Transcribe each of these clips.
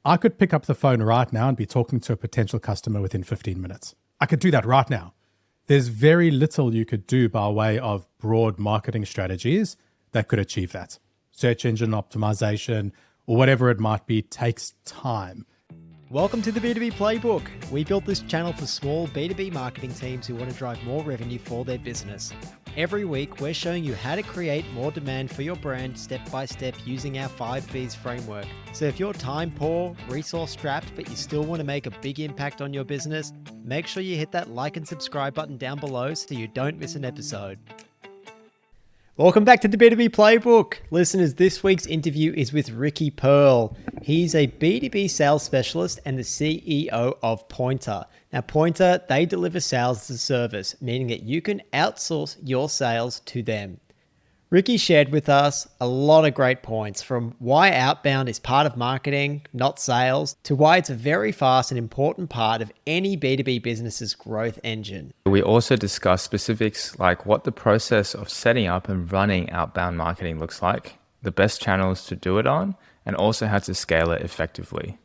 I could pick up the phone right now and be talking to a potential customer within 15 minutes. I could do that right now. There's very little you could do by way of broad marketing strategies that could achieve that. Search engine optimization or whatever it might be takes time. Welcome to the B2B Playbook. We built this channel for small B2B marketing teams who want to drive more revenue for their business. Every week, we're showing you how to create more demand for your brand step by step using our 5Bs framework. So if you're time poor, resource strapped, but you still want to make a big impact on your business, make sure you hit that like and subscribe button down below so you don't miss an episode. Welcome back to the B2B Playbook. Listeners, this week's interview is with Ricky Pearl. He's a B2B sales specialist and the CEO of Pointer. Now, Pointer, they deliver sales as a service, meaning that you can outsource your sales to them. Ricky shared with us a lot of great points, from why outbound is part of marketing, not sales, to why it's a very fast and important part of any B2B business's growth engine. We also discuss specifics like what the process of setting up and running outbound marketing looks like, the best channels to do it on, and also how to scale it effectively.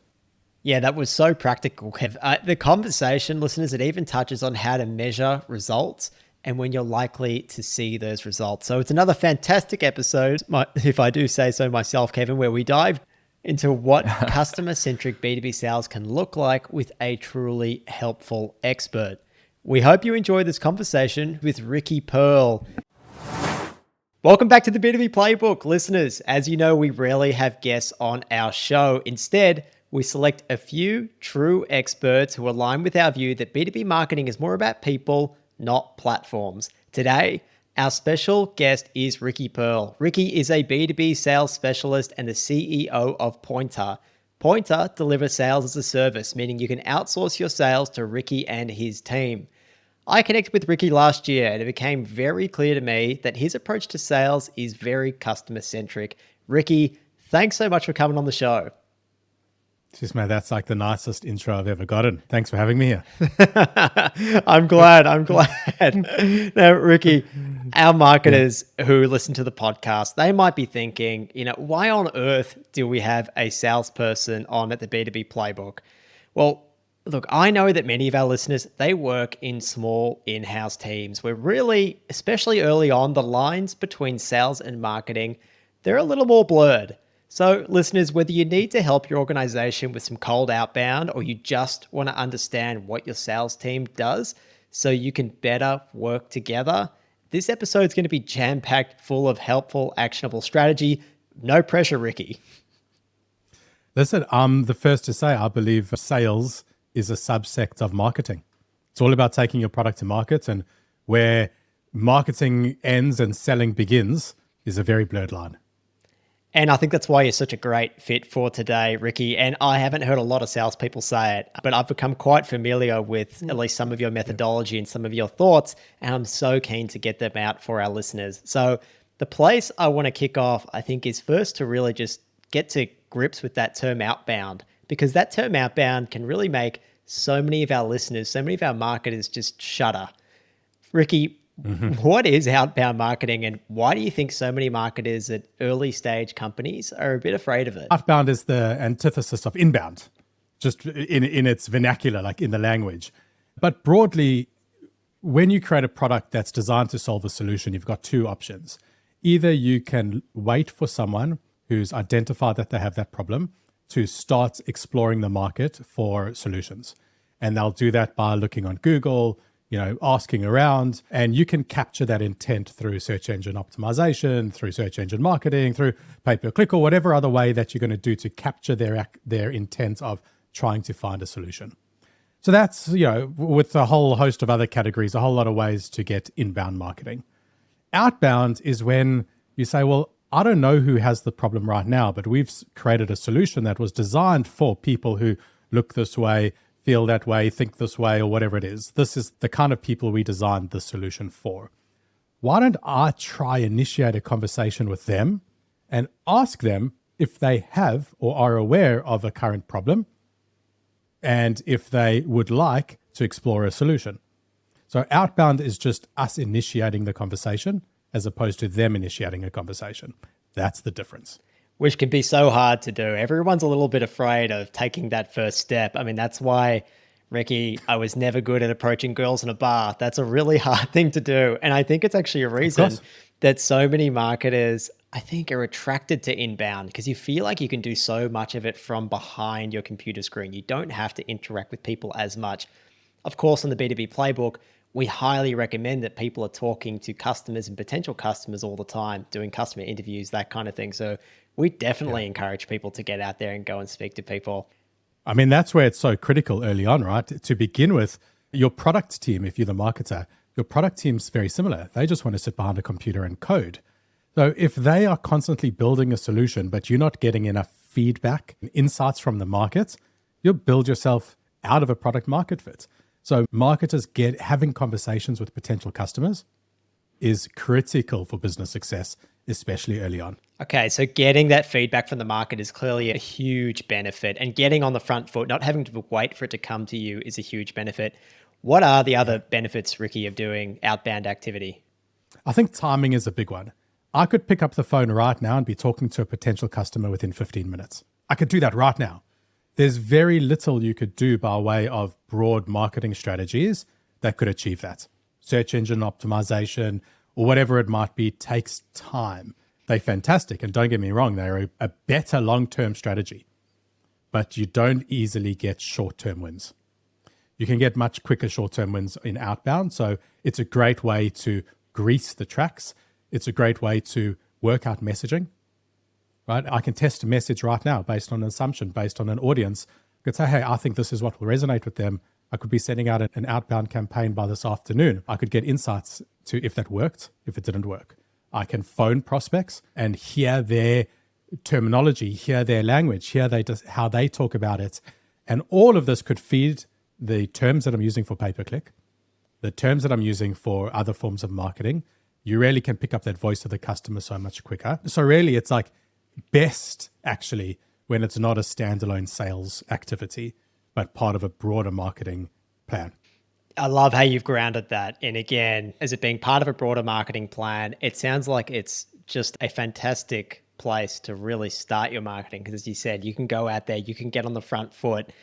Yeah, that was so practical, Kev. The conversation, listeners, it even touches on how to measure results and when you're likely to see those results. So it's another fantastic episode, if I do say so myself, Kevin, where we dive into what customer-centric B2B sales can look like with a truly helpful expert. We hope you enjoy this conversation with Ricky Pearl. Welcome back to the B2B Playbook, listeners. As you know, we rarely have guests on our show. Instead, we select a few true experts who align with our view that B2B marketing is more about people, not platforms. Today, our special guest is Ricky Pearl. Ricky is a B2B sales specialist and the CEO of Pointer. Pointer delivers sales as a service, meaning you can outsource your sales to Ricky and his team. I connected with Ricky last year and it became very clear to me that his approach to sales is very customer-centric. Ricky, thanks so much for coming on the show. Jeez, man, that's like the nicest intro I've ever gotten. Thanks for having me here. I'm glad. Now, Ricky, our marketers who listen to the podcast, they might be thinking, why on earth do we have a salesperson on at the B2B Playbook? Well, look, I know that many of our listeners, they work in small in-house teams where really, especially early on, the lines between sales and marketing, they're a little more blurred. So listeners, whether you need to help your organization with some cold outbound or you just want to understand what your sales team does so you can better work together, this episode is going to be jam-packed full of helpful, actionable strategy. No pressure, Ricky. Listen, I'm the first to say I believe sales is a subsect of marketing. It's all about taking your product to market, and where marketing ends and selling begins is a very blurred line. And I think that's why you're such a great fit for today, Ricky. And I haven't heard a lot of salespeople say it, but I've become quite familiar with at least some of your methodology and some of your thoughts, and I'm so keen to get them out for our listeners. So the place I want to kick off, I think, is first to really just get to grips with that term outbound, because that term outbound can really make so many of our listeners, so many of our marketers just shudder. Ricky, what is outbound marketing, and why do you think so many marketers at early stage companies are a bit afraid of it? Outbound is the antithesis of inbound, just in its vernacular, like in the language. But broadly, when you create a product that's designed to solve a solution, you've got two options. Either you can wait for someone who's identified that they have that problem to start exploring the market for solutions. And they'll do that by looking on Google, asking around, and you can capture that intent through search engine optimization, through search engine marketing, through pay-per-click, or whatever other way that you're going to do to capture their intent of trying to find a solution. So that's, with a whole host of other categories, a whole lot of ways to get inbound marketing. Outbound is when you say, well, I don't know who has the problem right now, but we've created a solution that was designed for people who look this way, feel that way, think this way, or whatever it is. This is the kind of people we designed the solution for. Why don't I try initiate a conversation with them and ask them if they have or are aware of a current problem and if they would like to explore a solution. So outbound is just us initiating the conversation as opposed to them initiating a conversation. That's the difference. which can be so hard to do. Everyone's a little bit afraid of taking that first step. I mean, that's why, Ricky, I was never good at approaching girls in a bar. That's a really hard thing to do. And I think it's actually a reason that so many marketers, I think, are attracted to inbound, because you feel like you can do so much of it from behind your computer screen. You don't have to interact with people as much. Of course, on the B2B playbook, we highly recommend that people are talking to customers and potential customers all the time, doing customer interviews, that kind of thing. So we definitely encourage people to get out there and go and speak to people. I mean, that's where it's so critical early on, right? To begin with, your product team, if you're the marketer, your product team's very similar. They just want to sit behind a computer and code. So if they are constantly building a solution, but you're not getting enough feedback and insights from the market, you'll build yourself out of a product market fit. So marketers having conversations with potential customers is critical for business success, especially early on. Okay, so getting that feedback from the market is clearly a huge benefit, and getting on the front foot, not having to wait for it to come to you, is a huge benefit. What are the other benefits, Ricky, of doing outbound activity? I think timing is a big one. I could pick up the phone right now and be talking to a potential customer within 15 minutes. I could do that right now. There's very little you could do by way of broad marketing strategies that could achieve that. Search engine optimization or whatever it might be takes time. They're fantastic, and don't get me wrong, they're a better long-term strategy, but you don't easily get short-term wins. You can get much quicker short-term wins in outbound, so it's a great way to grease the tracks. It's a great way to work out messaging, right? I can test a message right now based on an assumption, based on an audience. I could say, hey, I think this is what will resonate with them. I could be sending out an outbound campaign by this afternoon. I could get insights to if that worked, if it didn't work. I can phone prospects and hear their terminology, hear their language, hear how they talk about it. And all of this could feed the terms that I'm using for pay-per-click, the terms that I'm using for other forms of marketing. You really can pick up that voice of the customer so much quicker. So really, it's like best actually when it's not a standalone sales activity, but part of a broader marketing plan. I love how you've grounded that. And again, as it being part of a broader marketing plan, it sounds like it's just a fantastic place to really start your marketing. Because as you said, you can go out there, you can get on the front foot.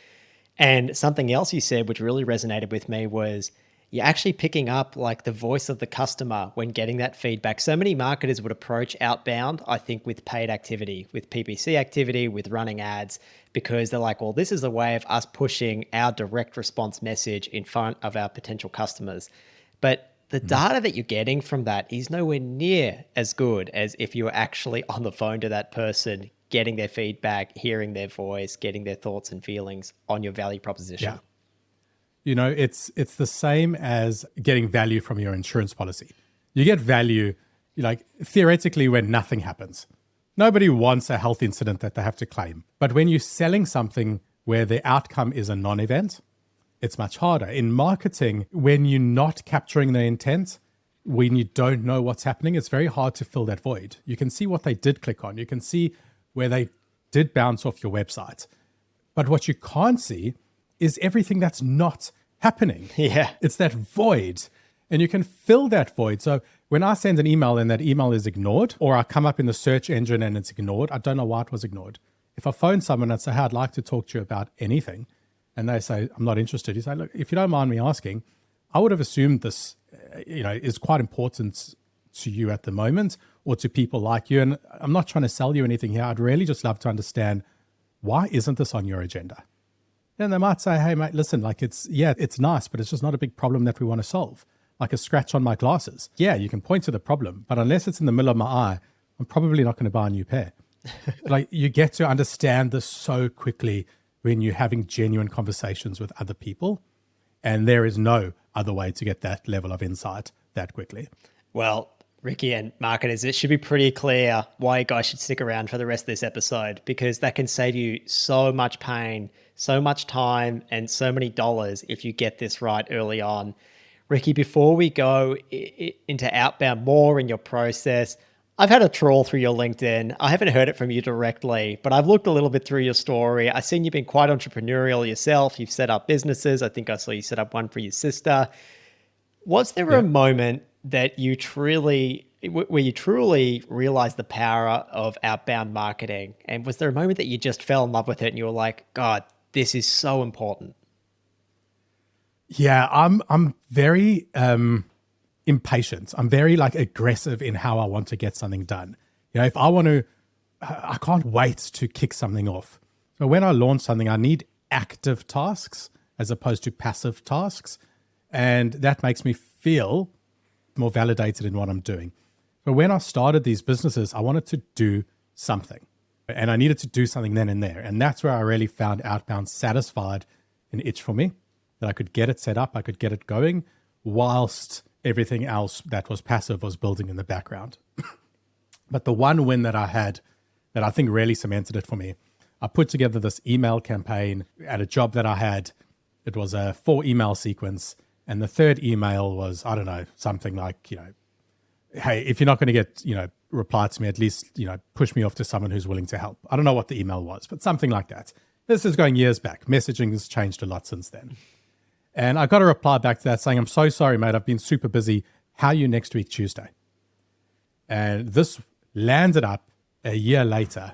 And something else you said, which really resonated with me, was you're actually picking up like the voice of the customer when getting that feedback. So many marketers would approach outbound, I think, with paid activity, with PPC activity, with running ads, because they're like, well, this is a way of us pushing our direct response message in front of our potential customers. But the data that you're getting from that is nowhere near as good as if you were actually on the phone to that person, getting their feedback, hearing their voice, getting their thoughts and feelings on your value proposition. Yeah. You know, it's the same as getting value from your insurance policy. You get value, like theoretically, when nothing happens. Nobody wants a health incident that they have to claim. But when you're selling something where the outcome is a non-event, it's much harder. In marketing, when you're not capturing the intent, when you don't know what's happening, it's very hard to fill that void. You can see what they did click on. You can see where they did bounce off your website. But what you can't see is everything that's not happening. Yeah. It's that void. And you can fill that void. So when I send an email and that email is ignored, or I come up in the search engine and it's ignored, I don't know why it was ignored. If I phone someone and say, hey, I'd like to talk to you about anything, and they say, I'm not interested, you say, look, if you don't mind me asking, I would have assumed this, is quite important to you at the moment, or to people like you. And I'm not trying to sell you anything here. I'd really just love to understand, why isn't this on your agenda? Then they might say, hey, mate, listen, like it's nice, but it's just not a big problem that we want to solve. Like a scratch on my glasses. Yeah, you can point to the problem, but unless it's in the middle of my eye, I'm probably not going to buy a new pair. Like you get to understand this so quickly when you're having genuine conversations with other people. And there is no other way to get that level of insight that quickly. Well, Ricky and marketers, it should be pretty clear why you guys should stick around for the rest of this episode, because that can save you so much pain, so much time, and so many dollars if you get this right early on. Ricky, before we go into outbound more in your process, I've had a trawl through your LinkedIn. I haven't heard it from you directly, but I've looked a little bit through your story. I've seen you've been quite entrepreneurial yourself. You've set up businesses. I think I saw you set up one for your sister. Was there a moment that you truly where you truly realized the power of outbound marketing? And was there a moment that you just fell in love with it and you were like, God, this is so important? Yeah, I'm very impatient. I'm very like aggressive in how I want to get something done. If I want to, I can't wait to kick something off. So when I launch something, I need active tasks as opposed to passive tasks. And that makes me feel more validated in what I'm doing. But when I started these businesses, I wanted to do something. And I needed to do something then and there. And that's where I really found Outbound satisfied an itch for me, that I could get it set up, I could get it going, whilst everything else that was passive was building in the background. But the one win that I had that I think really cemented it for me, I put together this email campaign at a job that I had. It was a 4 email sequence. And the third email was, I don't know, something like, hey, if you're not going to get, reply to me, at least, push me off to someone who's willing to help. I don't know what the email was, but something like that. This is going years back. Messaging has changed a lot since then. And I got a reply back to that saying, I'm so sorry, mate. I've been super busy. How are you next week, Tuesday? And this landed up a year later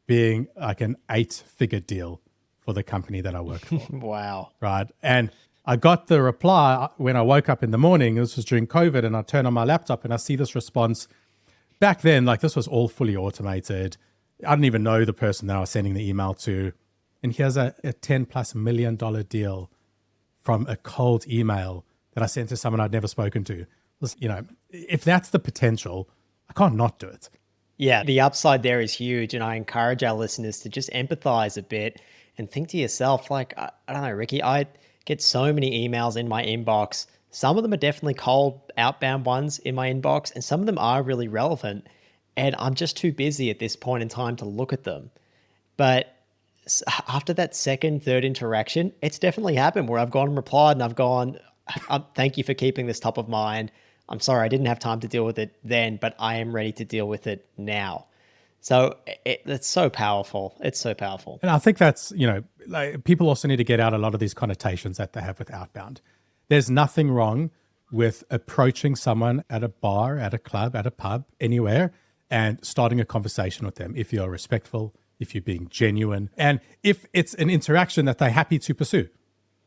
being like an 8-figure deal for the company that I worked for. Wow. Right. And I got the reply when I woke up in the morning. This was during COVID, and I turn on my laptop and I see this response. Back then, like, this was all fully automated. I didn't even know the person that I was sending the email to. And here's a $10+ million deal from a cold email that I sent to someone I'd never spoken to. If that's the potential, I can't not do it. Yeah, the upside there is huge. And I encourage our listeners to just empathize a bit and think to yourself, like, I don't know, Ricky, I get so many emails in my inbox. Some of them are definitely cold outbound ones in my inbox, and some of them are really relevant. And I'm just too busy at this point in time to look at them. But after that second, third interaction, it's definitely happened where I've gone and replied and I've gone, thank you for keeping this top of mind. I'm sorry, I didn't have time to deal with it then, but I am ready to deal with it now. So it's so powerful. It's so powerful. And I think that's, like, people also need to get out a lot of these connotations that they have with outbound. There's nothing wrong with approaching someone at a bar, at a club, at a pub, anywhere, and starting a conversation with them if you're respectful, if you're being genuine, and if it's an interaction that they're happy to pursue.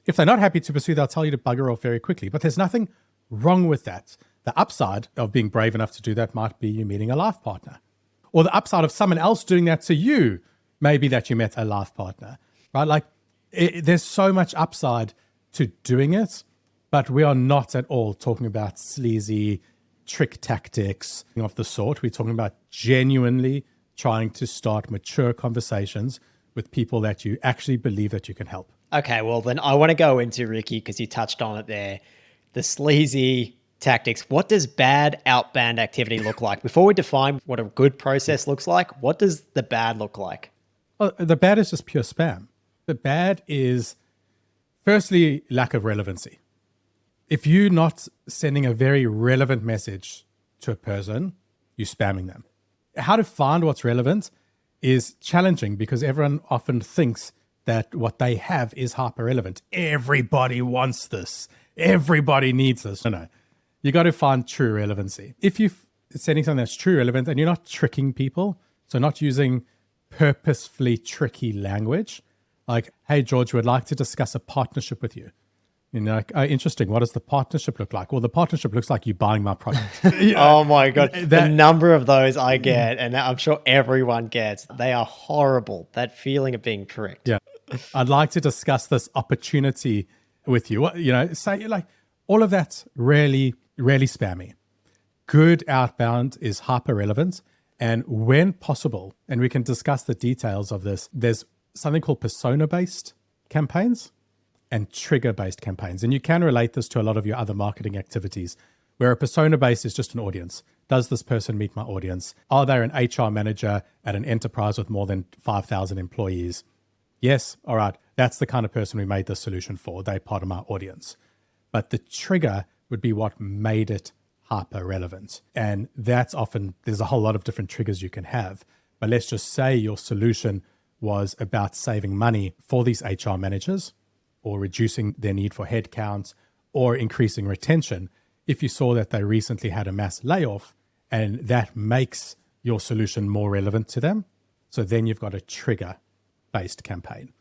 If they're not happy to pursue, they'll tell you to bugger off very quickly. But there's nothing wrong with that. The upside of being brave enough to do that might be you meeting a life partner. Or the upside of someone else doing that to you may be that you met a life partner, right? Like, there's so much upside to doing it, but we are not at all talking about sleazy trick tactics of the sort. We're talking about genuinely trying to start mature conversations with people that you actually believe that you can help. Okay, well, then I want to go into, Ricky, because you touched on it there, the sleazy tactics. What does bad outbound activity look like? Before we define what a good process looks like, what does the bad look like? Well, the bad is just pure spam. The bad is, firstly, lack of relevancy. If you're not sending a very relevant message to a person, you're spamming them. How to find what's relevant is challenging because everyone often thinks that what they have is hyper relevant. Everybody wants this. Everybody needs this. No. You got to find true relevancy. If you're sending something that's true relevant and you're not tricking people, so not using purposefully tricky language, like, hey, George, would like to discuss a partnership with you. Like, oh, interesting. What does the partnership look like? Well, the partnership looks like you buying my product. Oh my God. The number of those I get, and I'm sure everyone gets, they are horrible. That feeling of being tricked. Yeah. I'd like to discuss this opportunity with you. Say, like, all of that's really spammy. Good outbound is hyper relevant. And when possible, and we can discuss the details of this, there's something called persona-based campaigns and trigger-based campaigns. And you can relate this to a lot of your other marketing activities, where a persona-based is just an audience. Does this person meet my audience? Are they an HR manager at an enterprise with more than 5,000 employees? Yes, all right. That's the kind of person we made this solution for. They're part of my audience. But the trigger would be what made it hyper relevant. And that's often, there's a whole lot of different triggers you can have. But let's just say your solution was about saving money for these HR managers, or reducing their need for headcounts, or increasing retention. If you saw that they recently had a mass layoff and that makes your solution more relevant to them. So then you've got a trigger-based campaign.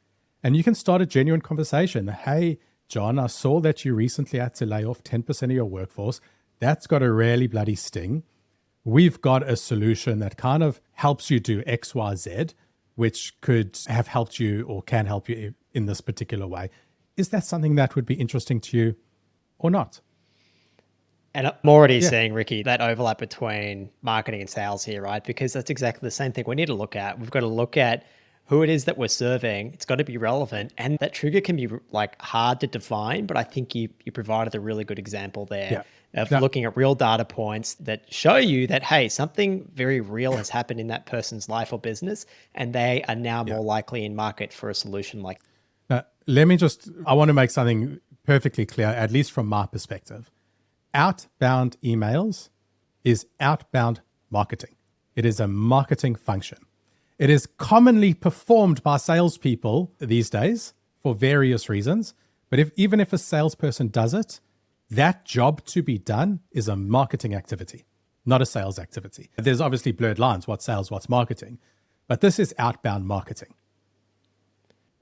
And you can start a genuine conversation. Hey, John, I saw that you recently had to lay off 10% of your workforce. That's got a really bloody sting. We've got a solution that kind of helps you do X, Y, Z, which could have helped you or can help you in this particular way. Is that something that would be interesting to you or not? And I'm already seeing, Ricky, that overlap between marketing and sales here, right? Because that's exactly the same thing we need to look at. We've got to look at who it is that we're serving. It's got to be relevant. And that trigger can be like hard to define, but I think you provided a really good example there of looking at real data points that show you that, hey, something very real has happened in that person's life or business, and they are now more likely in market for a solution like that. I want to make something perfectly clear, at least from my perspective. Outbound emails is outbound marketing. It is a marketing function. It is commonly performed by salespeople these days for various reasons. But even if a salesperson does it, that job to be done is a marketing activity, not a sales activity. There's obviously blurred lines, what's sales, what's marketing. But this is outbound marketing.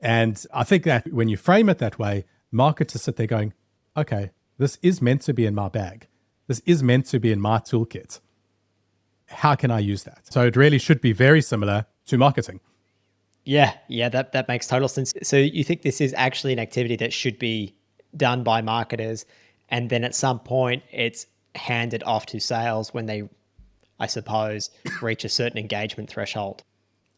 And I think that when you frame it that way, marketers sit there going, okay, this is meant to be in my bag. This is meant to be in my toolkit. How can I use that? So it really should be very similar to marketing. Yeah, that makes total sense. So you think this is actually an activity that should be done by marketers, and then at some point it's handed off to sales when they, I suppose, reach a certain engagement threshold?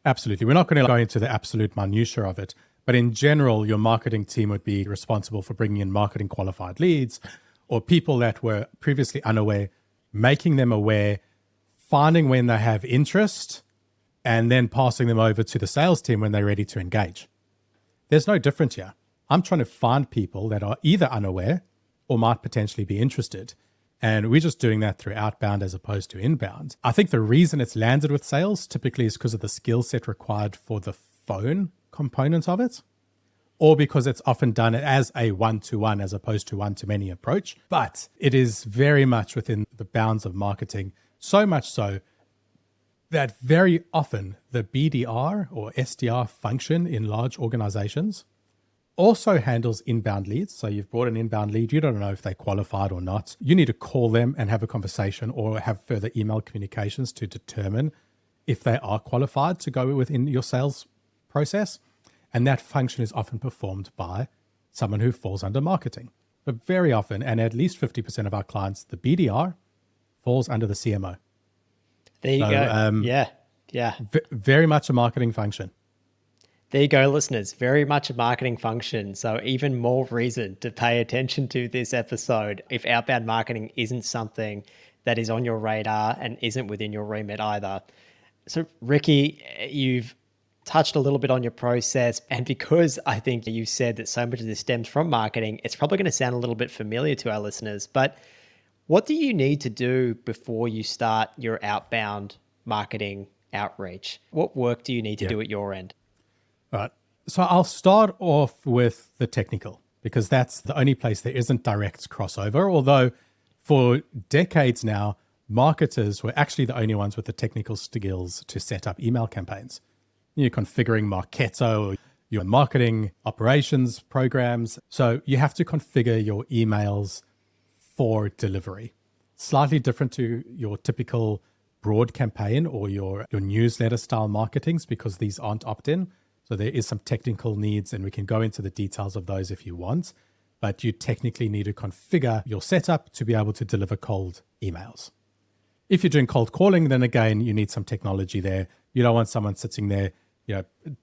Absolutely. We're not going to go into the absolute minutiae of it, but in general, your marketing team would be responsible for bringing in marketing qualified leads or people that were previously unaware, making them aware, finding when they have interest, and then passing them over to the sales team when they're ready to engage. There's no difference here. I'm trying to find people that are either unaware or might potentially be interested. And we're just doing that through outbound as opposed to inbound. I think the reason it's landed with sales typically is because of the skill set required for the phone component of it, or because it's often done as a one-to-one as opposed to one-to-many approach. But it is very much within the bounds of marketing, so much so that very often the BDR or SDR function in large organizations also handles inbound leads. So you've brought an inbound lead, you don't know if they qualified or not. You need to call them and have a conversation or have further email communications to determine if they are qualified to go within your sales process. And that function is often performed by someone who falls under marketing. But very often, and at least 50% of our clients, the BDR falls under the CMO. There you go. Yeah. Very much a marketing function. There you go, listeners. Very much a marketing function. So even more reason to pay attention to this episode if outbound marketing isn't something that is on your radar and isn't within your remit either. So Ricky, you've touched a little bit on your process. And because I think you said that so much of this stems from marketing, it's probably going to sound a little bit familiar to our listeners. But what do you need to do before you start your outbound marketing outreach? What work do you need to do at your end? All right. So I'll start off with the technical, because that's the only place there isn't direct crossover. Although for decades now, marketers were actually the only ones with the technical skills to set up email campaigns. You're configuring Marketo, your marketing operations programs. So you have to configure your emails for delivery. Slightly different to your typical broad campaign or your newsletter style marketings, because these aren't opt-in. So there is some technical needs, and we can go into the details of those if you want. But you technically need to configure your setup to be able to deliver cold emails. If you're doing cold calling, then again, you need some technology there. You don't want someone sitting there,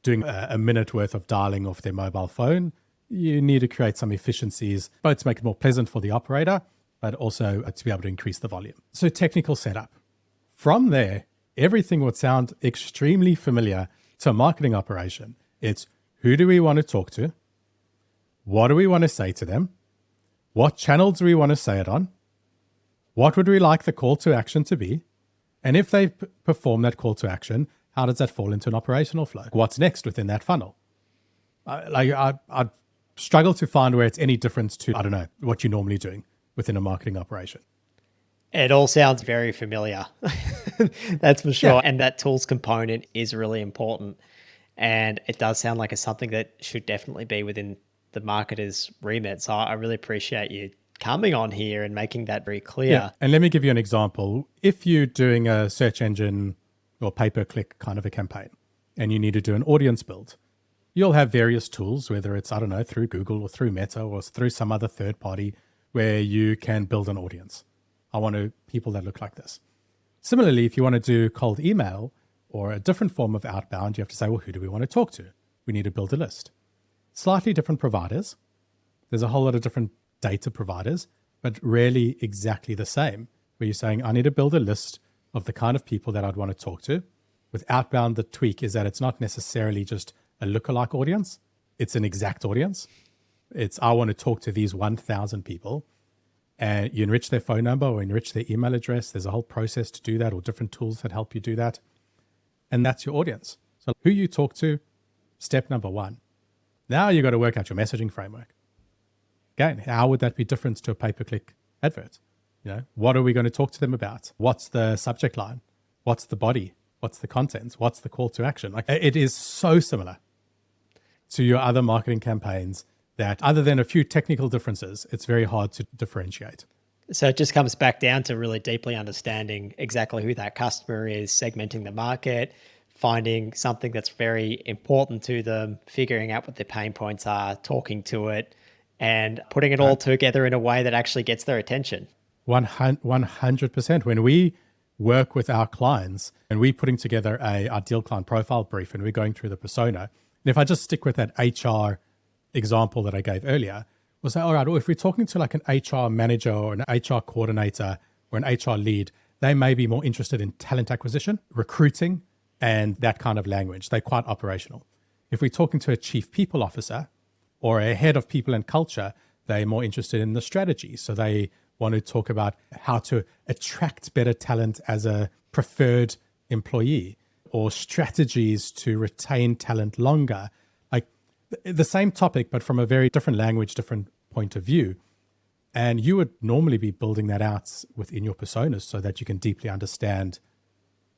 doing a minute worth of dialing off their mobile phone. You need to create some efficiencies, both to make it more pleasant for the operator, but also to be able to increase the volume. So technical setup. From there, everything would sound extremely familiar to a marketing operation. It's who do we want to talk to? What do we want to say to them? What channels do we want to say it on? What would we like the call to action to be? And if they perform that call to action, how does that fall into an operational flow? What's next within that funnel? I struggle to find where it's any different to, what you're normally doing within a marketing operation. It all sounds very familiar. That's for sure. Yeah. And that tools component is really important. And it does sound like it's something that should definitely be within the marketer's remit. So I really appreciate you coming on here and making that very clear. Yeah. And let me give you an example. If you're doing a search engine or pay-per-click kind of a campaign and you need to do an audience build, you'll have various tools, whether it's, I don't know, through Google or through Meta or through some other third party where you can build an audience. I want people that look like this. Similarly, if you want to do cold email or a different form of outbound, you have to say, well, who do we want to talk to? We need to build a list. Slightly different providers. There's a whole lot of different data providers, but rarely exactly the same, where you're saying, I need to build a list of the kind of people that I'd want to talk to. With outbound, the tweak is that it's not necessarily just a lookalike audience. It's an exact audience. It's, I want to talk to these 1,000 people. And you enrich their phone number or enrich their email address. There's a whole process to do that or different tools that help you do that. And that's your audience. So who you talk to, step number one. Now you got to work out your messaging framework. Again, how would that be different to a pay-per-click advert? You know, what are we going to talk to them about? What's the subject line? What's the body? What's the content? What's the call to action? Like, it is so similar to your other marketing campaigns that other than a few technical differences, it's very hard to differentiate. So it just comes back down to really deeply understanding exactly who that customer is, segmenting the market, finding something that's very important to them, figuring out what their pain points are, talking to it, and putting it all together in a way that actually gets their attention. 100%. When we work with our clients and we're putting together a ideal client profile brief and we're going through the persona, and if I just stick with that HR example that I gave earlier, we'll say, all right, well, if we're talking to like an HR manager or an HR coordinator or an HR lead, they may be more interested in talent acquisition, recruiting, and that kind of language. They're quite operational. If we're talking to a chief people officer or a head of people and culture, they're more interested in the strategy. So they want to talk about how to attract better talent as a preferred employee or strategies to retain talent longer. Like the same topic, but from a very different language, different point of view. And you would normally be building that out within your personas so that you can deeply understand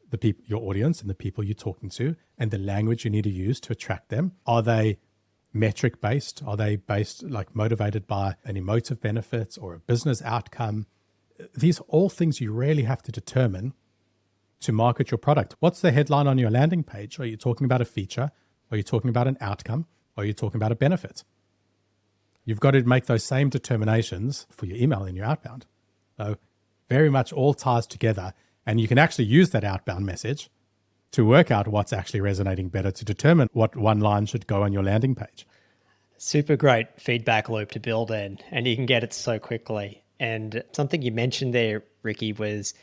the people, your audience and the people you're talking to and the language you need to use to attract them. Are they metric based? Are they based like motivated by an emotive benefit or a business outcome? These are all things you really have to determine to market your product. What's the headline on your landing page? Are you talking about a feature? Are you talking about an outcome? Are you talking about a benefit? You've got to make those same determinations for your email and your outbound. So very much all ties together, and you can actually use that outbound message to work out what's actually resonating better to determine what one line should go on your landing page. Super great feedback loop to build in, and you can get it so quickly. And something you mentioned there, Ricky, was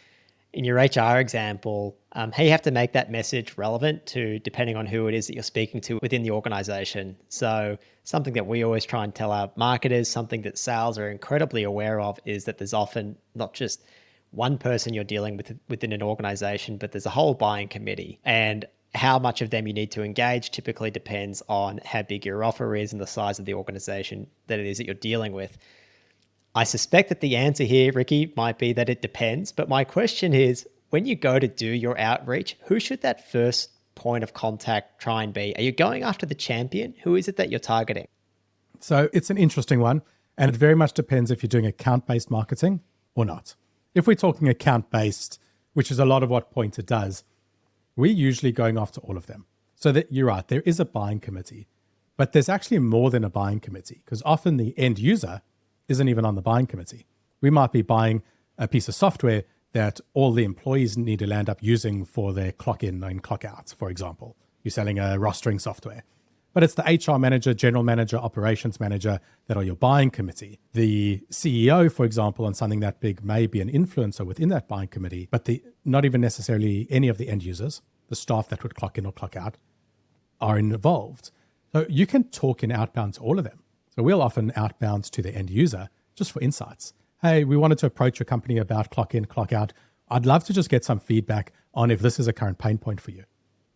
in your HR example, how you have to make that message relevant to depending on who it is that you're speaking to within the organization. So something that we always try and tell our marketers, something that sales are incredibly aware of, is that there's often not just one person you're dealing with within an organization, but there's a whole buying committee. And how much of them you need to engage typically depends on how big your offer is and the size of the organization that it is that you're dealing with. I suspect that the answer here, Ricky, might be that it depends. But my question is, when you go to do your outreach, who should that first point of contact try and be? Are you going after the champion? Who is it that you're targeting? So it's an interesting one. And it very much depends if you're doing account-based marketing or not. If we're talking account-based, which is a lot of what Pointer does, we're usually going after all of them. So that you're right, there is a buying committee, but there's actually more than a buying committee because often the end user isn't even on the buying committee. We might be buying a piece of software that all the employees need to land up using for their clock in and clock out, for example. You're selling a rostering software. But it's the HR manager, general manager, operations manager that are your buying committee. The CEO, for example, on something that big may be an influencer within that buying committee, but not even necessarily any of the end users, the staff that would clock in or clock out, are involved. So you can talk in outbound to all of them. So we'll often outbound to the end user just for insights. Hey, we wanted to approach your company about clock in, clock out. I'd love to just get some feedback on if this is a current pain point for you.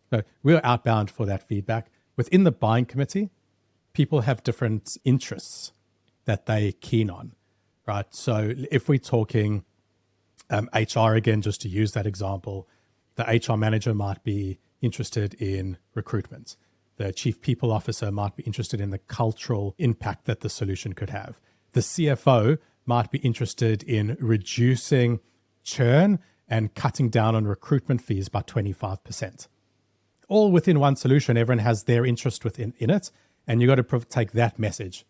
So we're outbound for that feedback. Within the buying committee, people have different interests that they're keen on, right? So if we're talking HR, again, just to use that example, the HR manager might be interested in recruitment. The chief people officer might be interested in the cultural impact that the solution could have. The CFO might be interested in reducing churn and cutting down on recruitment fees by 25%. All within one solution, everyone has their interest within it, and you got to take that message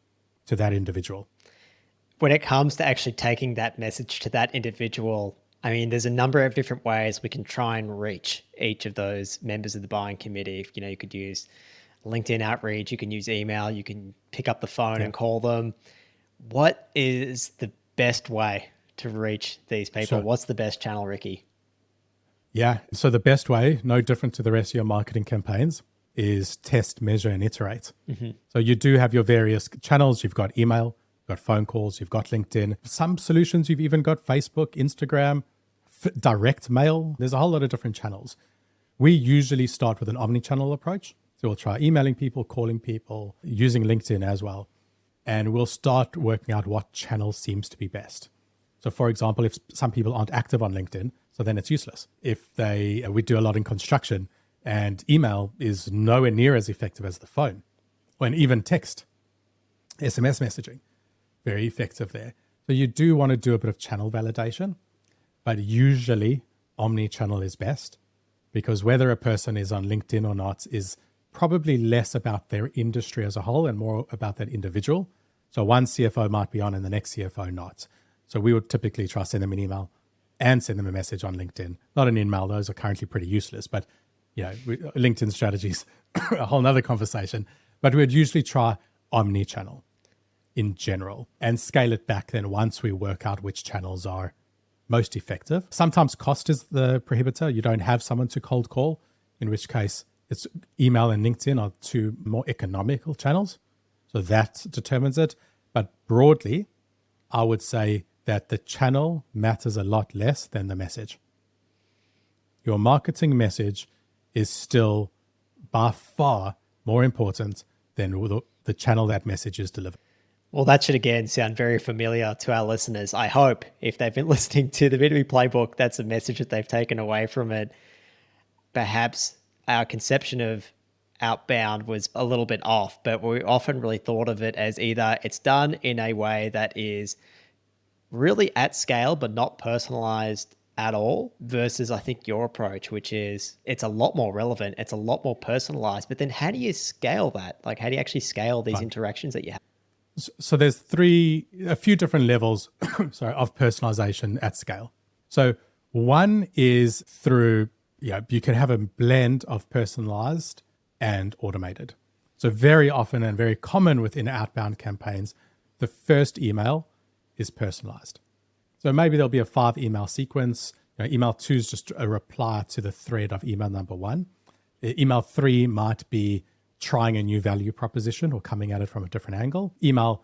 to that individual. When it comes to actually taking that message to that individual, I mean, there's a number of different ways we can try and reach each of those members of the buying committee. You know, you could use LinkedIn outreach, you can use email, you can pick up the phone and call them. What is the best way to reach these people? Sure. What's the best channel, Ricky? Yeah, so the best way, no different to the rest of your marketing campaigns, is test, measure, and iterate. Mm-hmm. So you do have your various channels. You've got email, you've got phone calls, you've got LinkedIn. Some solutions, you've even got Facebook, Instagram, direct mail. There's a whole lot of different channels. We usually start with an omni-channel approach. So we'll try emailing people, calling people, using LinkedIn as well. And we'll start working out what channel seems to be best. So for example, if some people aren't active on LinkedIn, so then it's useless. If we do a lot in construction and email is nowhere near as effective as the phone, and even text, SMS messaging, very effective there. So you do want to do a bit of channel validation, but usually omni-channel is best, because whether a person is on LinkedIn or not is probably less about their industry as a whole and more about that individual. So one CFO might be on and the next CFO not. So we would typically try to send them an email and send them a message on LinkedIn. Not an email, those are currently pretty useless, but LinkedIn strategies, a whole nother conversation. But we'd usually try omni-channel in general and scale it back then once we work out which channels are most effective. Sometimes cost is the prohibitor. You don't have someone to cold call, in which case it's email and LinkedIn are two more economical channels. So that determines it. But broadly, I would say that the channel matters a lot less than the message. Your marketing message is still by far more important than the channel that message is delivered. Well, that should again sound very familiar to our listeners. I hope if they've been listening to the B2B Playbook, that's a message that they've taken away from it. Perhaps our conception of outbound was a little bit off, but we often really thought of it as either it's done in a way that is really at scale, but not personalized at all, versus I think your approach, which is it's a lot more relevant, it's a lot more personalized, but then how do you scale that? Like, how do you actually scale these interactions that you have? So there's a few different levels of personalization at scale. So one is through, you can have a blend of personalized and automated. So very often and very common within outbound campaigns, the first email is personalized. So maybe there'll be a 5 email sequence. Email 2 is just a reply to the thread of email number 1. Email 3 might be trying a new value proposition or coming at it from a different angle. Email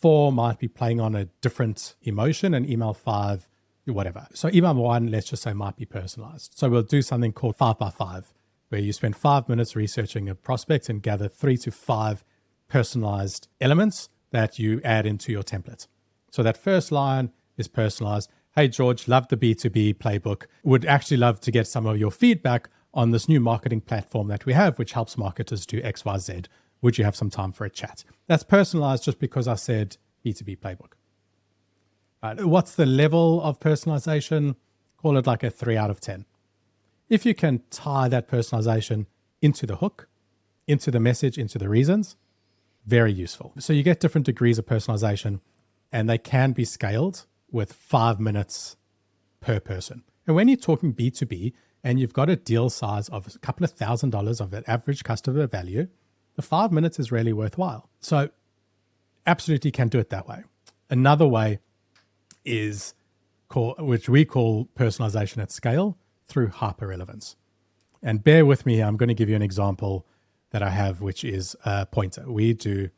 4 might be playing on a different emotion, and email 5, whatever. So email 1, let's just say, might be personalized. So we'll do something called 5x5, where you spend 5 minutes researching a prospect and gather 3 to 5 personalized elements that you add into your template. So that first line is personalized. Hey, George, love the B2B playbook. Would actually love to get some of your feedback on this new marketing platform that we have, which helps marketers do X, Y, Z. Would you have some time for a chat? That's personalized just because I said B2B playbook. What's the level of personalization? Call it like a 3 out of 10. If you can tie that personalization into the hook, into the message, into the reasons, very useful. So you get different degrees of personalization, and they can be scaled with 5 minutes per person. And when you're talking B2B and you've got a deal size of a couple of $1,000s of an average customer value, the 5 minutes is really worthwhile. So absolutely can do it that way. Another way is which we call personalization at scale through hyper-relevance. And bear with me, I'm going to give you an example that I have, which is a pointer. We do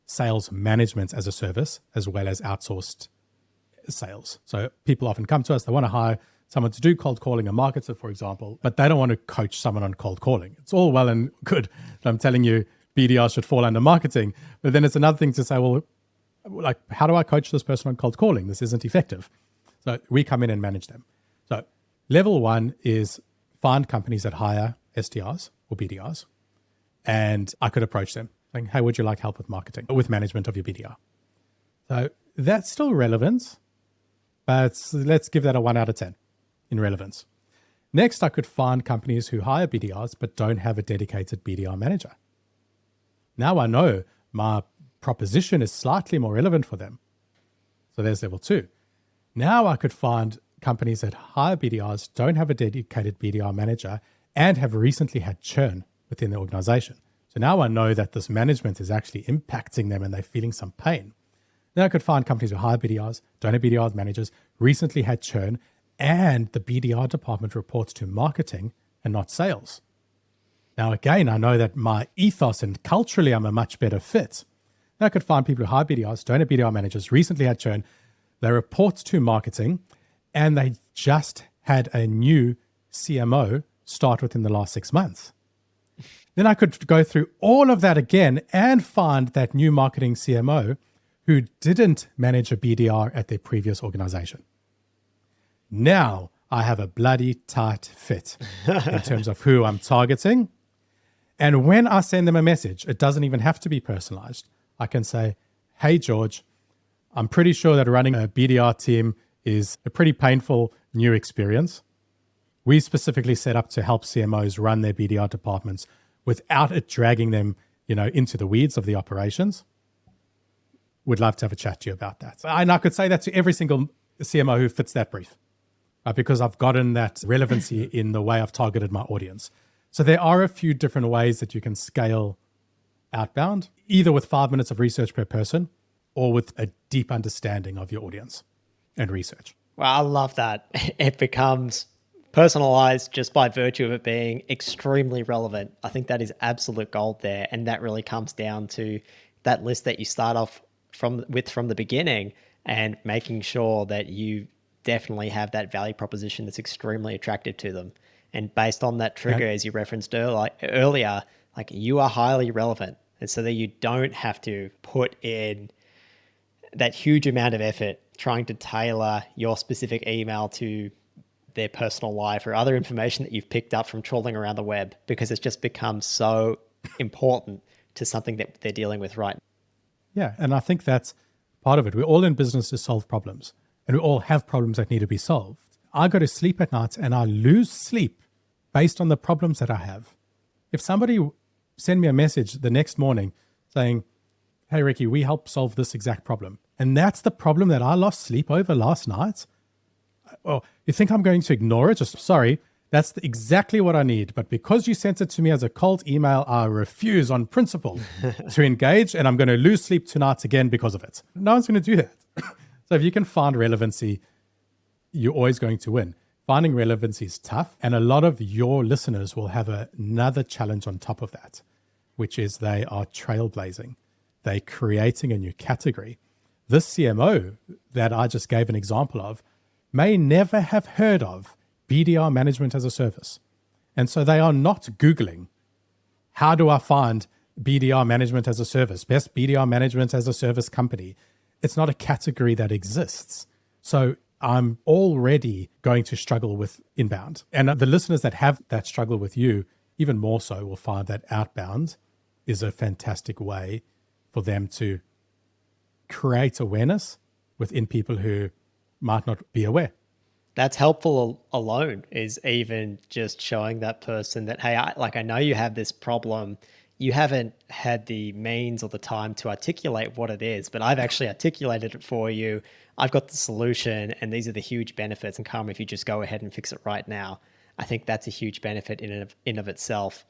sales management as a service as well as outsourced sales. So people often come to us, they want to hire someone to do cold calling, a marketer, for example, but they don't want to coach someone on cold calling. It's all well and good that I'm telling you BDR should fall under marketing, but then it's another thing to say, well, like, how do I coach this person on cold calling? This isn't effective. So we come in and manage them. So level one is find companies that hire SDRs or BDRs. And I could approach them saying, hey, would you like help with marketing, with management of your BDR? So that's still relevant, but let's give that a 1 out of 10 in relevance. Next, I could find companies who hire BDRs but don't have a dedicated BDR manager. Now I know my proposition is slightly more relevant for them. So there's level 2. Now I could find companies that hire BDRs, don't have a dedicated BDR manager, and have recently had churn within the organization. So now I know that this management is actually impacting them and they're feeling some pain. Then I could find companies who hire BDRs, don't have BDR managers, recently had churn, and the BDR department reports to marketing and not sales. Now, again, I know that my ethos and culturally I'm a much better fit. Then I could find people who hire BDRs, don't have BDR managers, recently had churn, they report to marketing, and they just had a new CMO start within the last 6 months. Then I could go through all of that again and find that new marketing CMO who didn't manage a BDR at their previous organization. Now I have a bloody tight fit in terms of who I'm targeting. And when I send them a message, it doesn't even have to be personalized. I can say, hey, George, I'm pretty sure that running a BDR team is a pretty painful new experience. We specifically set up to help CMOs run their BDR departments without it dragging them, into the weeds of the operations. Would love to have a chat to you about that. And I could say that to every single CMO who fits that brief, because I've gotten that relevancy in the way I've targeted my audience. So there are a few different ways that you can scale outbound, either with 5 minutes of research per person or with a deep understanding of your audience and research. Well, I love that. It becomes personalized just by virtue of it being extremely relevant. I think that is absolute gold there. And that really comes down to that list that you start off from the beginning and making sure that you definitely have that value proposition that's extremely attractive to them. And based on that trigger, as you referenced earlier, like you are highly relevant. And so that you don't have to put in that huge amount of effort trying to tailor your specific email to their personal life or other information that you've picked up from trawling around the web, because it's just become so important to something that they're dealing with right now. Yeah, and I think that's part of it. We're all in business to solve problems, and we all have problems that need to be solved. I go to sleep at night and I lose sleep based on the problems that I have. If somebody send me a message the next morning saying, hey, Ricky, we help solve this exact problem, and that's the problem that I lost sleep over last night, oh, you think I'm going to ignore it? Just sorry, that's exactly what I need. But because you sent it to me as a cold email, I refuse on principle to engage, and I'm going to lose sleep tonight again because of it. No one's going to do that. So if you can find relevancy, you're always going to win. Finding relevancy is tough, and a lot of your listeners will have another challenge on top of that, which is they are trailblazing. They're creating a new category. This CMO that I just gave an example of may never have heard of BDR management as a service. And so they are not Googling, how do I find BDR management as a service, best BDR management as a service company? It's not a category that exists. So I'm already going to struggle with inbound. And the listeners that have that struggle with you, even more so, will find that outbound is a fantastic way for them to create awareness within people who might not be aware. That's helpful alone, is even just showing that person that, hey, I know you have this problem. You haven't had the means or the time to articulate what it is, but I've actually articulated it for you. I've got the solution, and these are the huge benefits. And come if you just go ahead and fix it right now. I think that's a huge benefit in and of itself.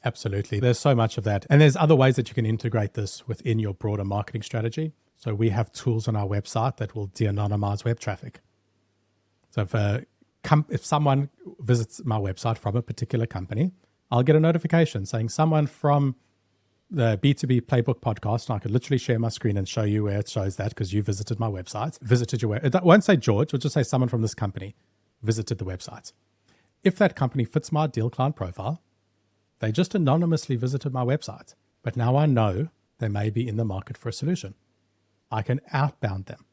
Absolutely. There's so much of that. And there's other ways that you can integrate this within your broader marketing strategy. So we have tools on our website that will de-anonymize web traffic. So if someone visits my website from a particular company, I'll get a notification saying someone from the B2B Playbook podcast, and I could literally share my screen and show you where it shows that because you visited my website, visited your website. It won't say George, it'll just say someone from this company visited the website. If that company fits my deal client profile, they just anonymously visited my website, but now I know they may be in the market for a solution. I can outbound them.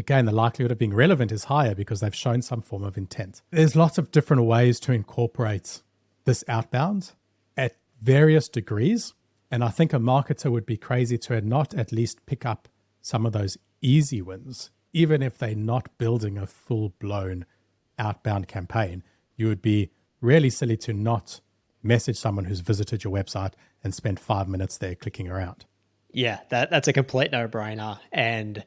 again, the likelihood of being relevant is higher because they've shown some form of intent. There's lots of different ways to incorporate this outbound at various degrees. And I think a marketer would be crazy to not at least pick up some of those easy wins, even if they're not building a full-blown outbound campaign. You would be really silly to not message someone who's visited your website and spent 5 minutes there clicking around. Yeah, that's a complete no-brainer. And,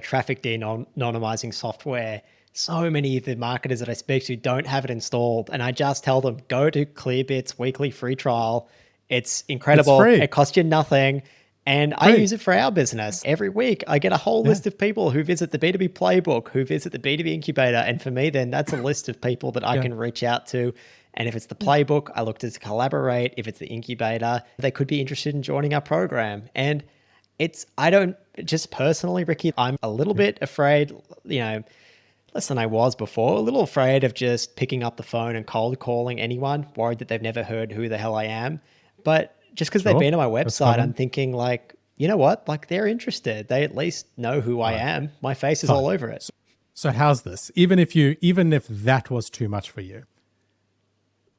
traffic de-anonymizing software, so many of the marketers that I speak to don't have it installed. And I just tell them, go to Clearbit's weekly free trial. It's incredible. It's free. It costs you nothing. And I use it for our business. Every week, I get a whole list of people who visit the B2B Playbook, who visit the B2B Incubator. And for me, then that's a list of people that I can reach out to. And if it's the Playbook, I look to collaborate. If it's the Incubator, they could be interested in joining our program. And I don't, just personally, Ricky, I'm a little bit afraid, less than I was before, a little afraid of just picking up the phone and cold calling anyone, worried that they've never heard who the hell I am. But just because they've been on my website, I'm thinking like, you know what? Like they're interested. They at least know who I am. My face is all over it. So how's this? Even if that was too much for you,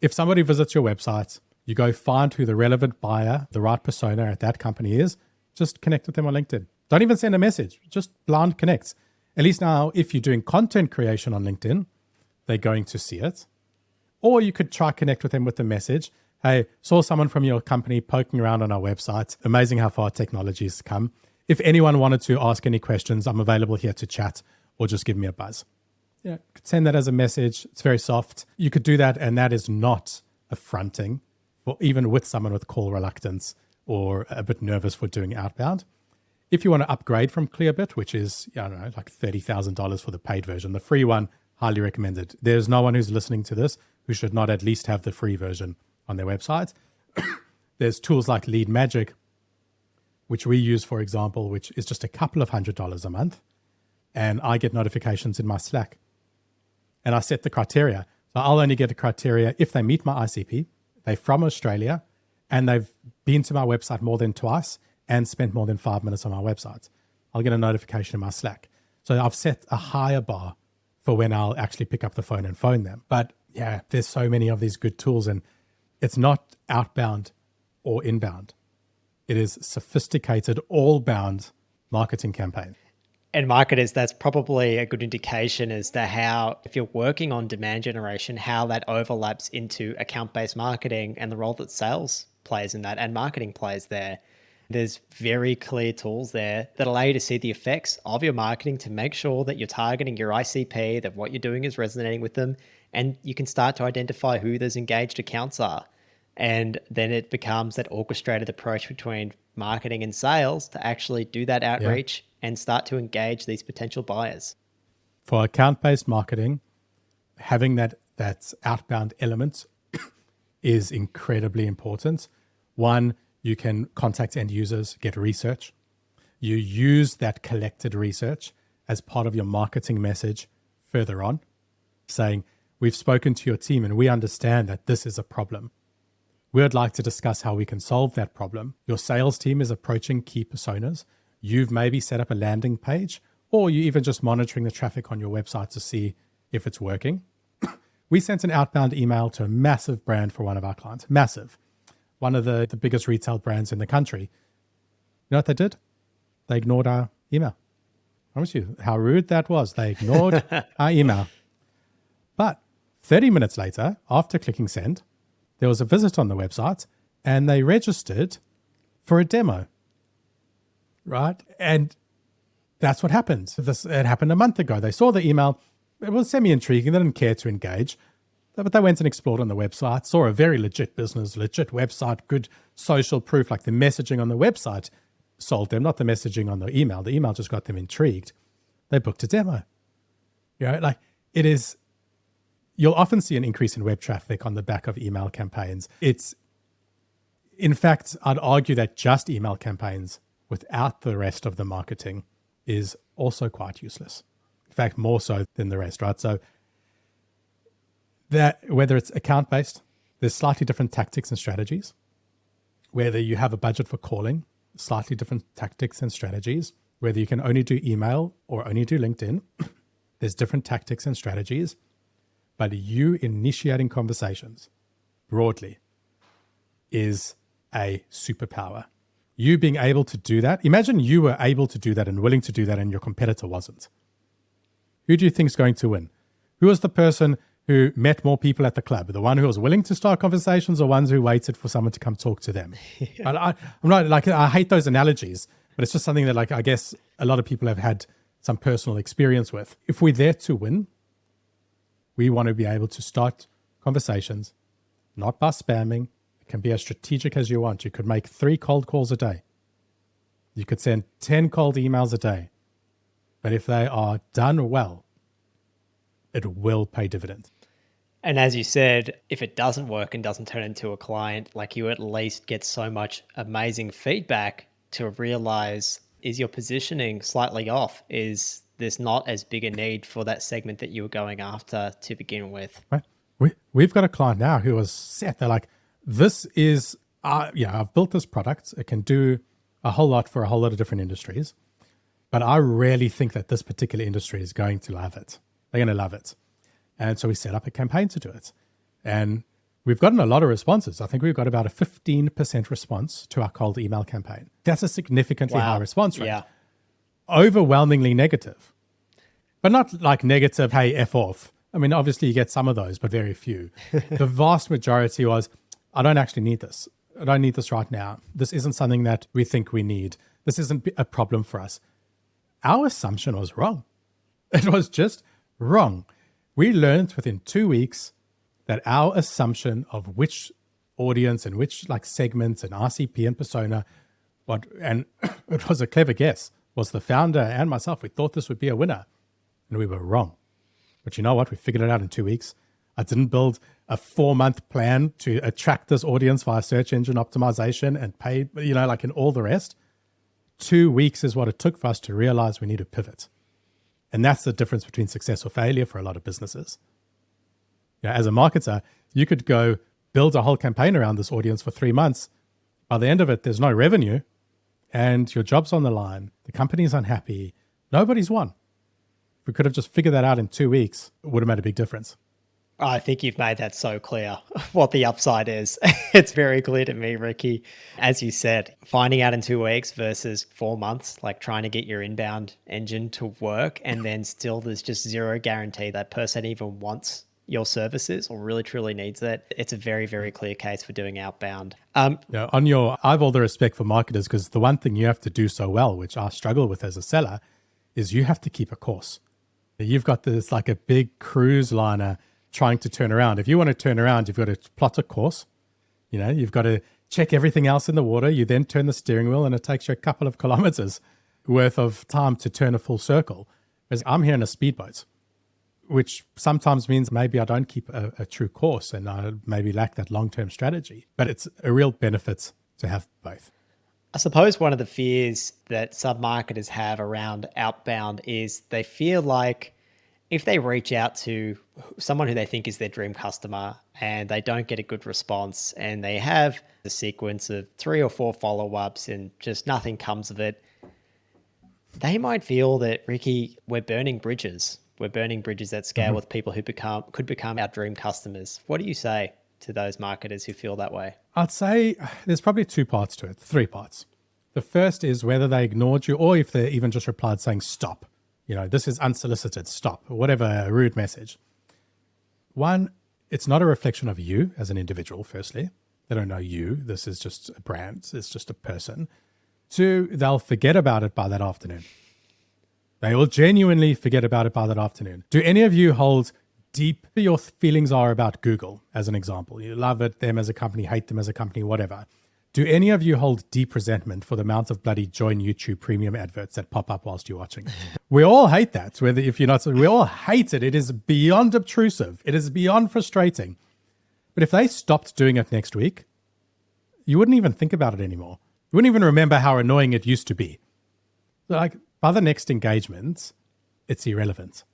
if somebody visits your website, you go find who the relevant buyer, the right persona at that company is, just connect with them on LinkedIn. Don't even send a message, just blind connect. At least now, if you're doing content creation on LinkedIn, they're going to see it. Or you could try connect with them with the message. Hey, saw someone from your company poking around on our website. Amazing how far technology's come. If anyone wanted to ask any questions, I'm available here to chat or just give me a buzz. Yeah, could send that as a message. It's very soft. You could do that, and that is not affronting, or even with someone with call reluctance or a bit nervous for doing outbound. If you want to upgrade from Clearbit, which is, like $30,000 for the paid version, the free one, highly recommended. There's no one who's listening to this who should not at least have the free version on their website. There's tools like Lead Magic, which we use, for example, which is just a couple of $100 a month. And I get notifications in my Slack. And I set the criteria. So I'll only get a criteria if they meet my ICP, they're from Australia, and they've been to my website more than twice and spent more than 5 minutes on my website. I'll get a notification in my Slack. So I've set a higher bar for when I'll actually pick up the phone and phone them. But yeah, there's so many of these good tools, and it's not outbound or inbound. It is sophisticated, all-bound marketing campaign. And marketers, that's probably a good indication as to how, if you're working on demand generation, how that overlaps into account-based marketing and the role that sales plays in that and marketing plays there. There's very clear tools there that allow you to see the effects of your marketing to make sure that you're targeting your ICP, that what you're doing is resonating with them, and you can start to identify who those engaged accounts are. And then it becomes that orchestrated approach between marketing and sales to actually do that outreach and start to engage these potential buyers. For account-based marketing, having that outbound element is incredibly important. One, you can contact end users, get research. You use that collected research as part of your marketing message further on, saying, we've spoken to your team and we understand that this is a problem. We would like to discuss how we can solve that problem. Your sales team is approaching key personas. You've maybe set up a landing page, or you even just monitoring the traffic on your website to see if it's working. We sent an outbound email to a massive brand for one of our clients, massive, one of the biggest retail brands in the country. You know what they did? They ignored our email. I promise you how rude that was. They ignored our email. But 30 minutes later, after clicking send, there was a visit on the website and they registered for a demo. Right? And that's what happened. It happened a month ago. They saw the email. It was semi-intriguing. They didn't care to engage. But they went and explored on the website, saw a very legit business, legit website, good social proof, like the messaging on the website sold them, not the messaging on the email. The email just got them intrigued. They booked a demo. You'll often see an increase in web traffic on the back of email campaigns. In fact, I'd argue that just email campaigns without the rest of the marketing is also quite useless. In fact, more so than the rest, right? So that whether it's account-based, there's slightly different tactics and strategies. Whether you have a budget for calling, slightly different tactics and strategies. whether you can only do email or only do LinkedIn, there's different tactics and strategies, but you initiating conversations broadly is a superpower. You being able to do that, imagine you were able to do that and willing to do that and your competitor wasn't. Who do you think is going to win? Who was the person who met more people at the club? The one who was willing to start conversations or ones who waited for someone to come talk to them? I'm not like, I hate those analogies, but it's just something that like, I guess a lot of people have had some personal experience with. If we're there to win, we want to be able to start conversations, not by spamming. It can be as strategic as you want. You could make 3 cold calls a day. You could send 10 cold emails a day. But if they are done well, it will pay dividends. And as you said, if it doesn't work and doesn't turn into a client, like you at least get so much amazing feedback to realize, is your positioning slightly off? Is there's not as big a need for that segment that you were going after to begin with? Right. We've got a client now who was set. They're like, this is, I've built this product. It can do a whole lot for a whole lot of different industries. But I really think that this particular industry is going to love it. They're going to love it. And so we set up a campaign to do it. And we've gotten a lot of responses. I think we've got about a 15% response to our cold email campaign. That's a significantly high response rate. Yeah. Overwhelmingly negative. But not like negative, hey, F off. I mean, obviously you get some of those, but very few. The vast majority was, I don't actually need this. I don't need this right now. This isn't something that we think we need. This isn't a problem for us. Our assumption was wrong. It was just wrong. We learned within 2 weeks that our assumption of which audience and which like segments and RCP and persona, and it was a clever guess, was the founder and myself. We thought this would be a winner and we were wrong. But you know what? We figured it out in 2 weeks. I didn't build a 4-month plan to attract this audience via search engine optimization and pay, and all the rest. 2 weeks is what it took for us to realize we need to pivot. And that's the difference between success or failure for a lot of businesses. As a marketer, you could go build a whole campaign around this audience for 3 months. By the end of it, there's no revenue and your job's on the line. The company's unhappy. Nobody's won. If we could have just figured that out in 2 weeks, it would have made a big difference. I think you've made that so clear what the upside is. It's very clear to me, Ricky. As you said, finding out in 2 weeks versus 4 months, like trying to get your inbound engine to work, and then still there's just zero guarantee that person even wants your services or really truly needs it. It's a very, very clear case for doing outbound. I have all the respect for marketers, because the one thing you have to do so well, which I struggle with as a seller, is you have to keep a course. You've got this like a big cruise liner trying to turn around. If you want to turn around, you've got to plot a course. You've got to check everything else in the water. You then turn the steering wheel and it takes you a couple of kilometers worth of time to turn a full circle. Whereas I'm here in a speedboat, which sometimes means maybe I don't keep a true course and I maybe lack that long-term strategy. But it's a real benefit to have both. I suppose one of the fears that sub-marketers have around outbound is they feel like if they reach out to someone who they think is their dream customer and they don't get a good response and they have a sequence of 3 or 4 follow-ups and just nothing comes of it, they might feel that, Ricky, we're burning bridges. We're burning bridges at scale with people who could become our dream customers. What do you say to those marketers who feel that way? I'd say there's probably 2 parts to it, 3 parts. The first is whether they ignored you or if they even just replied saying, stop. This is unsolicited, stop, or whatever, a rude message. 1, it's not a reflection of you as an individual, firstly. They don't know you. This is just a brand. It's just a person. 2, they'll forget about it by that afternoon. They will genuinely forget about it by that afternoon. Do any of you hold deep your feelings are about Google, as an example? You love it, them as a company, hate them as a company, whatever. Do any of you hold deep resentment for the amount of bloody join YouTube premium adverts that pop up whilst you're watching? We all hate that. We all hate it. It is beyond obtrusive. It is beyond frustrating. But if they stopped doing it next week, you wouldn't even think about it anymore. You wouldn't even remember how annoying it used to be. Like, by the next engagement, it's irrelevant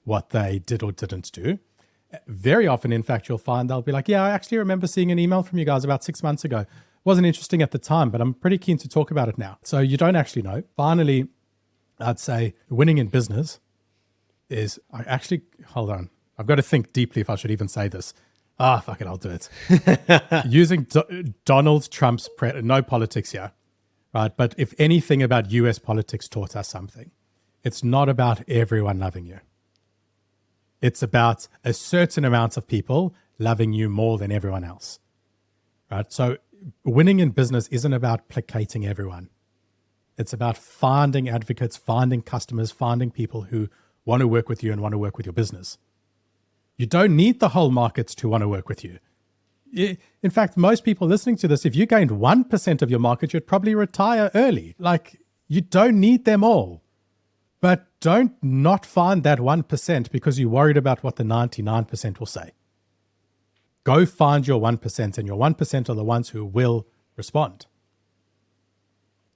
what they did or didn't do. Very often, in fact, you'll find they'll be like, yeah, I actually remember seeing an email from you guys about 6 months ago. Wasn't interesting at the time, but I'm pretty keen to talk about it now. So you don't actually know. Finally, I'd say winning in business is, hold on. I've got to think deeply if I should even say this. Fuck it, I'll do it. Using Donald Trump's, no politics here, right? But if anything about US politics taught us something, it's not about everyone loving you. It's about a certain amount of people loving you more than everyone else, right? So winning in business isn't about placating everyone. It's about finding advocates, finding customers, finding people who want to work with you and want to work with your business. You don't need the whole markets to want to work with you. In fact, most people listening to this, if you gained 1% of your market, you'd probably retire early. Like, you don't need them all. But don't not find that 1% because you're worried about what the 99% will say. Go find your 1%, and your 1% are the ones who will respond.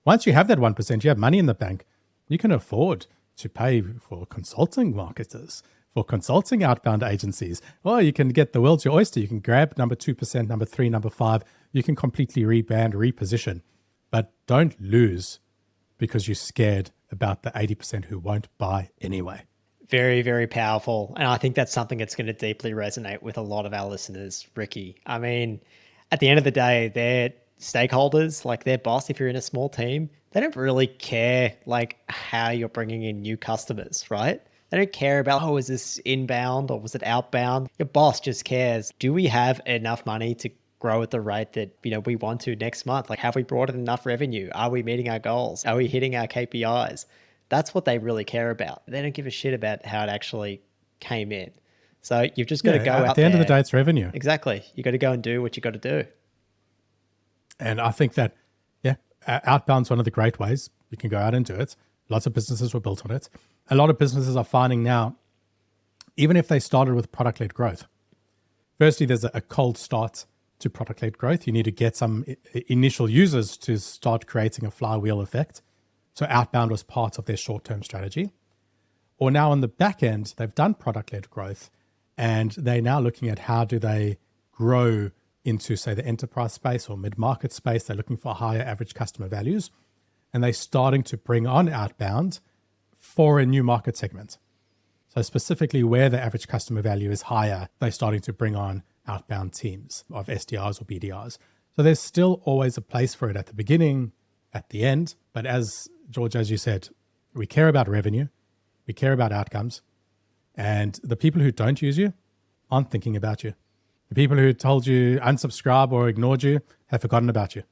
Once you have that 1%, you have money in the bank, you can afford to pay for consulting marketers, for consulting outbound agencies. Or you can get the world's your oyster. You can grab number 2%, number 3, number 5. You can completely rebrand, reposition. But don't lose because you're scared about the 80% who won't buy anyway. Very, very powerful. And I think that's something that's going to deeply resonate with a lot of our listeners, Ricky. I mean, at the end of the day, they're stakeholders, like their boss, if you're in a small team, they don't really care like how you're bringing in new customers, right? They don't care about, is this inbound or was it outbound? Your boss just cares. Do we have enough money to grow at the rate that, we want to next month? Like, have we brought in enough revenue? Are we meeting our goals? Are we hitting our KPIs? That's what they really care about. They don't give a shit about how it actually came in. So you've just got to go out there. At the end of the day, it's revenue. Exactly. You got to go and do what you got to do. And I think that, outbound's one of the great ways you can go out and do it. Lots of businesses were built on it. A lot of businesses are finding now, even if they started with product-led growth, firstly, there's a cold start to product-led growth. You need to get some initial users to start creating a flywheel effect. So outbound was part of their short-term strategy. Or now on the back end, they've done product-led growth and they're now looking at how do they grow into, say, the enterprise space or mid-market space. They're looking for higher average customer values. And they're starting to bring on outbound for a new market segment. So specifically where the average customer value is higher, they're starting to bring on outbound teams of SDRs or BDRs. So there's still always a place for it at the beginning, at the end. But as George, as you said, we care about revenue, we care about outcomes, and the people who don't use you aren't thinking about you. The people who told you unsubscribe or ignored you have forgotten about you.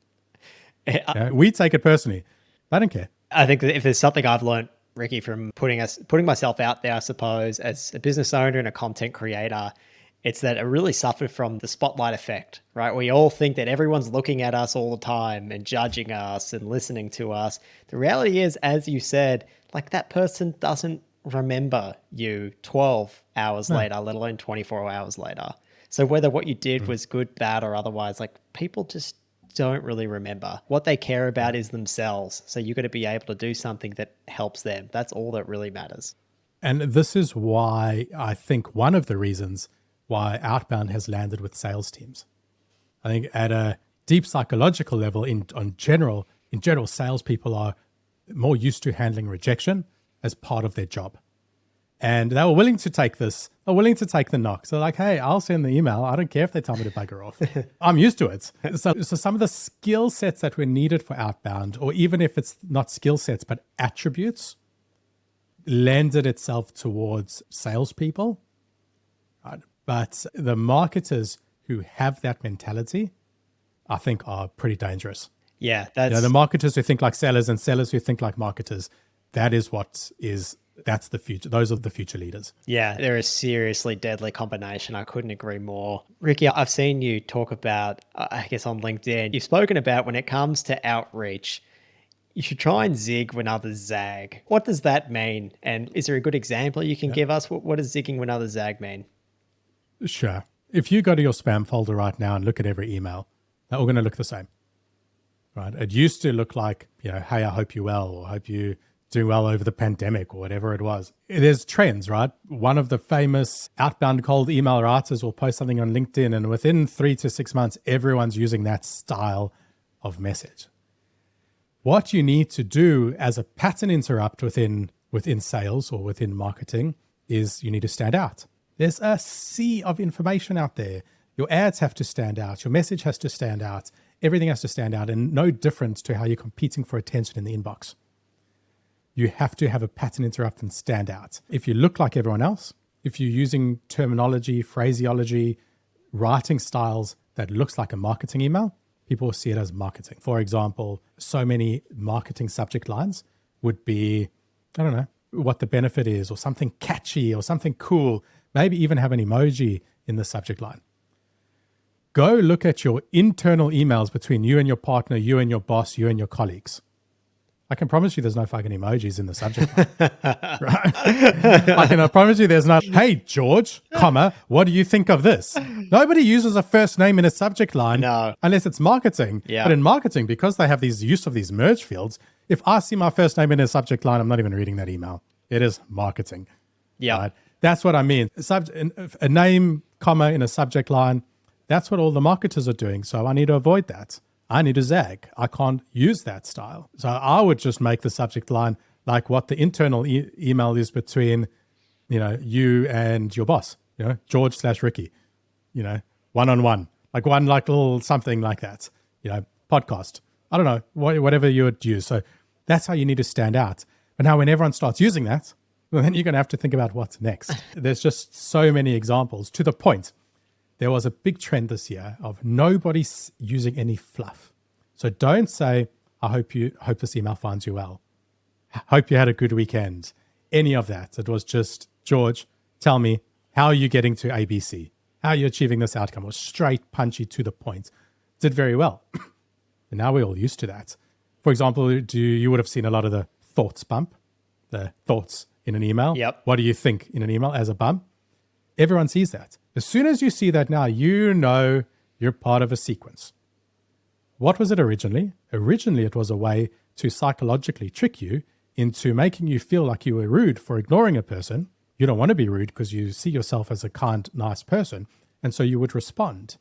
We take it personally. They don't care. I think that if there's something I've learned, Ricky, from putting myself out there, I suppose, as a business owner and a content creator, it's that I really suffered from the spotlight effect, right? We all think that everyone's looking at us all the time and judging us and listening to us. The reality is, as you said, like that person doesn't remember you 12 hours later, let alone 24 hours later. So whether what you did was good, bad, or otherwise, like people just don't really remember. What they care about is themselves. So you got to be able to do something that helps them. That's all that really matters. And this is why I think one of the reasons why outbound has landed with sales teams. I think at a deep psychological level, in general, salespeople are more used to handling rejection as part of their job. And they were willing to take this, they're willing to take the knock. So like, hey, I'll send the email. I don't care if they tell me to bugger off. I'm used to it. So some of the skill sets that were needed for outbound, or even if it's not skill sets, but attributes, lended itself towards salespeople. Right? But the marketers who have that mentality, I think, are pretty dangerous. Yeah, that's the marketers who think like sellers and sellers who think like marketers. That's the future. Those are the future leaders. Yeah, they're a seriously deadly combination. I couldn't agree more. Ricky, I've seen you talk about, I guess on LinkedIn, you've spoken about when it comes to outreach, you should try and zig when others zag. What does that mean? And is there a good example you can give us? What does zigging when others zag mean? Sure. If you go to your spam folder right now and look at every email, they're all going to look the same. Right? It used to look like, hey, I hope you're well, or hope you doing well over the pandemic, or whatever it was. There's trends, right? One of the famous outbound cold email writers will post something on LinkedIn, and within 3 to 6 months, everyone's using that style of message. What you need to do as a pattern interrupt within sales or within marketing is you need to stand out. There's a sea of information out there. Your ads have to stand out. Your message has to stand out. Everything has to stand out, and no different to how you're competing for attention in the inbox. You have to have a pattern interrupt and stand out. If you look like everyone else, if you're using terminology, phraseology, writing styles that looks like a marketing email, people will see it as marketing. For example, so many marketing subject lines would be, I don't know, what the benefit is, or something catchy or something cool, maybe even have an emoji in the subject line. Go look at your internal emails between you and your partner, you and your boss, you and your colleagues. I can promise you there's no fucking emojis in the subject line. Right? I can promise you there's not, hey, George, comma, what do you think of this? Nobody uses a first name in a subject line unless it's marketing. Yeah. But in marketing, because they have these use of these merge fields, if I see my first name in a subject line, I'm not even reading that email. It is marketing. Yeah. Right? That's what I mean. A name, comma in a subject line, that's what all the marketers are doing. So I need to avoid that. I need to zag. I can't use that style. So I would just make the subject line like what the internal email is between, you and your boss, George/Ricky, one-on-one, like one like little something like that, podcast. I don't know, whatever you would use. So that's how you need to stand out. But now when everyone starts using that, well, then you're going to have to think about what's next. There's just so many examples. To the point, there was a big trend this year of nobody using any fluff. So don't say, I hope this email finds you well. Hope you had a good weekend. Any of that. It was just, George, tell me, how are you getting to ABC? How are you achieving this outcome? It was straight, punchy, to the point. Did very well. And now we're all used to that. For example, you would have seen a lot of the thoughts bump, the thoughts in an email. Yep. What do you think in an email as a bump? Everyone sees that. As soon as you see that now, you know you're part of a sequence. What was it originally? Originally, it was a way to psychologically trick you into making you feel like you were rude for ignoring a person. You don't want to be rude because you see yourself as a kind, nice person. And so you would respond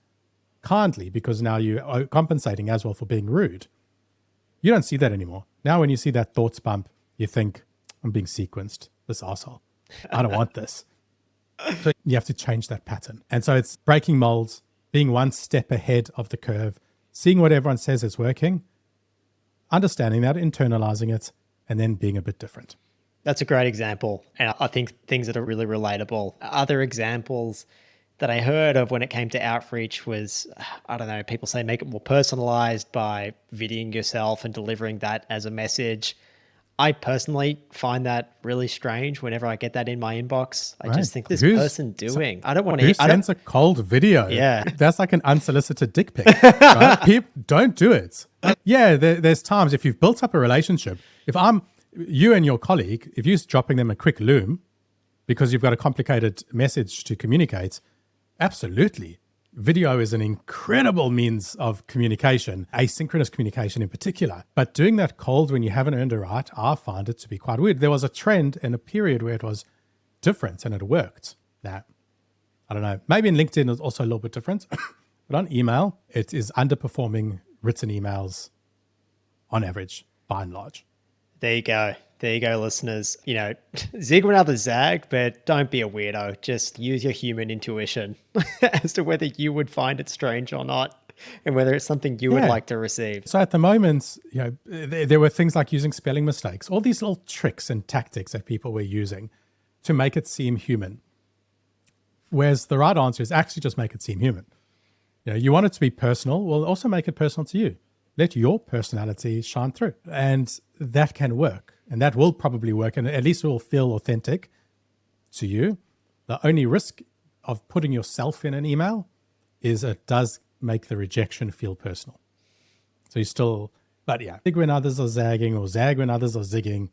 kindly because now you're compensating as well for being rude. You don't see that anymore. Now when you see that thoughts bump, you think, I'm being sequenced. This asshole. I don't want this. So you have to change that pattern. And so it's breaking molds, being one step ahead of the curve, seeing what everyone says is working, understanding that, internalizing it, and then being a bit different. That's a great example. And I think things that are really relatable. Other examples that I heard of when it came to outreach was, I don't know, people say make it more personalized by videoing yourself and delivering that as a message. I personally find that really strange whenever I get that in my inbox. I just think, this person doing? I don't want to. Who sends a cold video? Yeah. That's like an unsolicited dick pic. Right? People don't do it. Yeah, there's times if you've built up a relationship, if I'm you and your colleague, if you're dropping them a quick loom because you've got a complicated message to communicate, absolutely. Video is an incredible means of communication, asynchronous communication in particular. But doing that cold when you haven't earned a right, I find it to be quite weird. There was a trend and a period where it was different and it worked. Now, I don't know, maybe in LinkedIn it's also a little bit different, but on email, it is underperforming written emails on average, by and large. There you go. There you go, listeners. Zig when others zag, but don't be a weirdo. Just use your human intuition as to whether you would find it strange or not, and whether it's something you would like to receive. So at the moment, there were things like using spelling mistakes, all these little tricks and tactics that people were using to make it seem human. Whereas the right answer is actually just make it seem human. You want it to be personal, well, also make it personal to you. Let your personality shine through. And that can work. And that will probably work. And at least it will feel authentic to you. The only risk of putting yourself in an email is it does make the rejection feel personal. So you still, but yeah, zig when others are zagging or zag when others are zigging.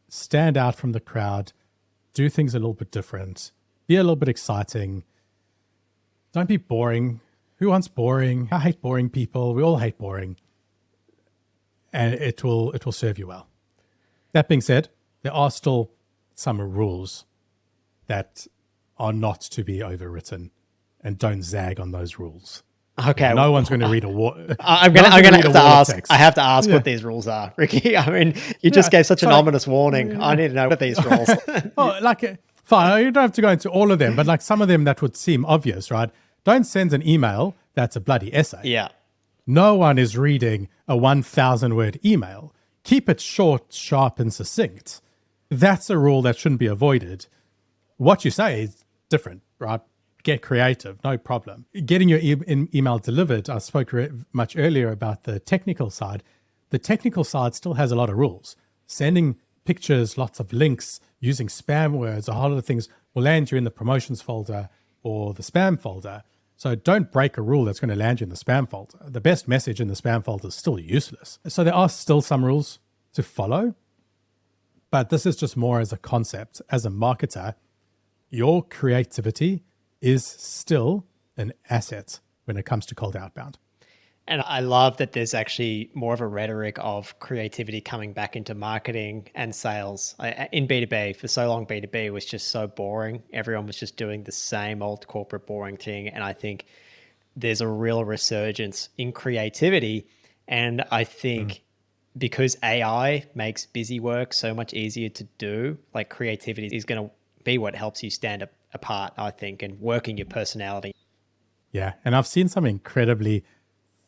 Stand out from the crowd. Do things a little bit different. Be a little bit exciting. Don't be boring. Who wants boring? I hate boring people. We all hate boring. And it will serve you well. That being said, there are still some rules that are not to be overwritten, and don't zag on those rules. Okay. No one's going to read a I'm gonna have to ask. I have to ask what these rules are, Ricky. I mean, you just gave such an ominous warning. I need to know what these rules. Well, fine, you don't have to go into all of them, but like some of them that would seem obvious, right? Don't send an email that's a bloody essay. Yeah. No one is reading a 1,000-word email. Keep it short, sharp, and succinct. That's a rule that shouldn't be avoided. What you say is different, right? Get creative, no problem. Getting your email delivered, I spoke much earlier about the technical side. The technical side still has a lot of rules. Sending pictures, lots of links, using spam words, a whole lot of things will land you in the promotions folder or the spam folder. So don't break a rule that's going to land you in the spam folder. The best message in the spam folder is still useless. So there are still some rules to follow, but this is just more as a concept. As a marketer, your creativity is still an asset when it comes to cold outbound. And I love that there's actually more of a rhetoric of creativity coming back into marketing and sales. In B2B, for so long, B2B was just so boring. Everyone was just doing the same old corporate boring thing. And I think there's a real resurgence in creativity. And I think because AI makes busy work so much easier to do, like creativity is going to be what helps you stand apart, I think, and working your personality. Yeah, and I've seen some incredibly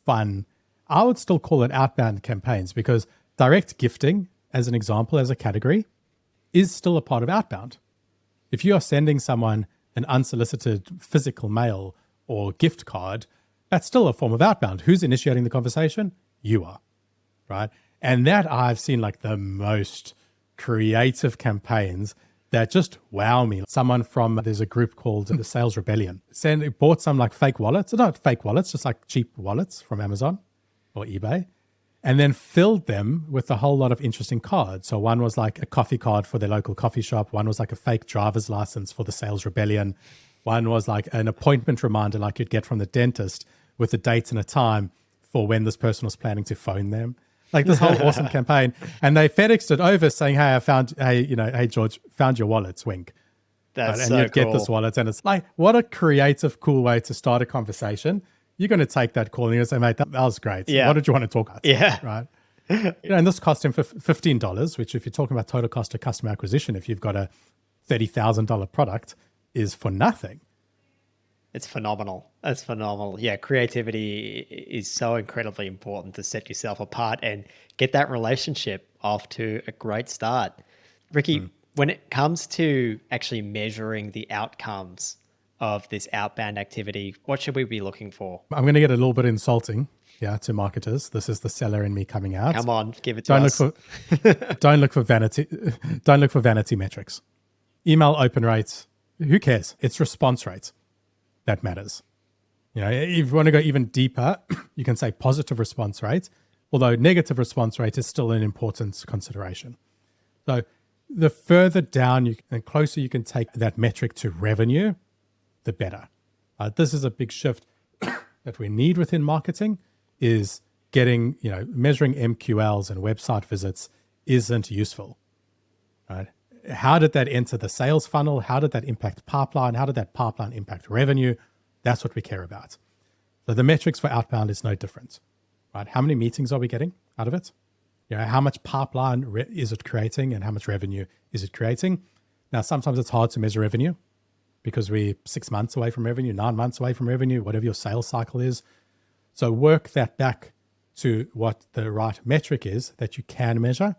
fun, I would still call it outbound campaigns, because direct gifting, as an example, as a category, is still a part of outbound. If you are sending someone an unsolicited physical mail or gift card, that's still a form of outbound. Who's initiating the conversation? You are, right? And that I've seen like the most creative campaigns that just wow me. There's a group called the Sales Rebellion. Bought some like fake wallets, not fake wallets, just like cheap wallets from Amazon or eBay, and then filled them with a whole lot of interesting cards. So one was like a coffee card for their local coffee shop. One was like a fake driver's license for the Sales Rebellion. One was like an appointment reminder like you'd get from the dentist with a date and a time for when this person was planning to phone them. Like this whole awesome campaign. And they FedExed it over saying, hey, George, found your wallets, wink. That's and so you'd get this wallet. And it's like, what a creative, cool way to start a conversation. You're going to take that call and you're going to say, mate, that was great. Yeah. What did you want to talk about? Yeah. Right. And this cost him $15, which if you're talking about total cost of customer acquisition, if you've got a $30,000 product, is for nothing. It's phenomenal. That's phenomenal. Yeah, creativity is so incredibly important to set yourself apart and get that relationship off to a great start. Ricky, when it comes to actually measuring the outcomes of this outbound activity, what should we be looking for? I'm going to get a little bit insulting, to marketers. This is the seller in me coming out. Come on, give it to us. Don't look for vanity. Don't look for vanity metrics. Email open rates. Who cares? It's response rates that matters. If you want to go even deeper, you can say positive response rate, although negative response rate is still an important consideration. So the further down and closer you can take that metric to revenue, the better. This is a big shift that we need within marketing, is getting, measuring MQLs and website visits isn't useful. Right? How did that enter the sales funnel? How did that impact pipeline? How did that pipeline impact revenue? That's what we care about. So the metrics for outbound is no different, right? How many meetings are we getting out of it? How much pipeline is it creating and how much revenue is it creating? Now, sometimes it's hard to measure revenue because we're 6 months away from revenue, 9 months away from revenue, whatever your sales cycle is. So work that back to what the right metric is that you can measure.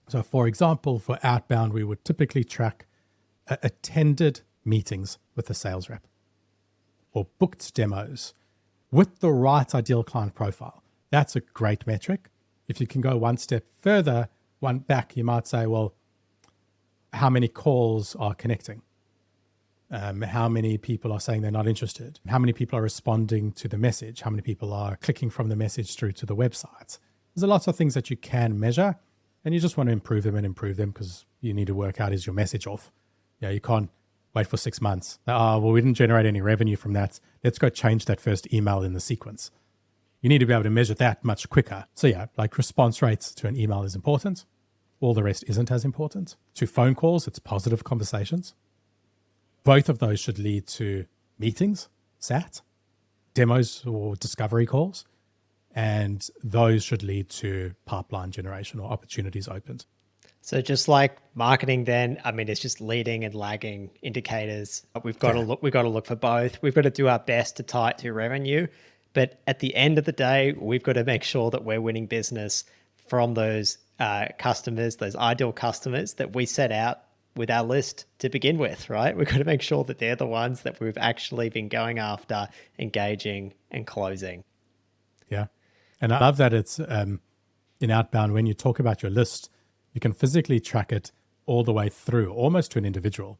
So for example, for outbound, we would typically track attended meetings with the sales rep or booked demos with the right ideal client profile. That's a great metric. If you can go one step further, one back, you might say, well, how many calls are connecting? How many people are saying they're not interested? How many people are responding to the message? How many people are clicking from the message through to the website? There's lots of things that you can measure, and you just want to improve them because you need to work out, is your message off? You can't wait for 6 months. We didn't generate any revenue from that. Let's go change that first email in the sequence. You need to be able to measure that much quicker. So like response rates to an email is important. All the rest isn't as important. To phone calls, it's positive conversations. Both of those should lead to meetings, SAT. demos or discovery calls. And those should lead to pipeline generation or opportunities opened. So just like marketing then, I mean, it's just leading and lagging indicators. We've got to look for both. We've got to do our best to tie it to revenue. But at the end of the day, we've got to make sure that we're winning business from those customers, those ideal customers that we set out with our list to begin with, right? We've got to make sure that they're the ones that we've actually been going after, engaging and closing. Yeah. And I love that it's in Outbound, when you talk about your list, you can physically track it all the way through, almost to an individual.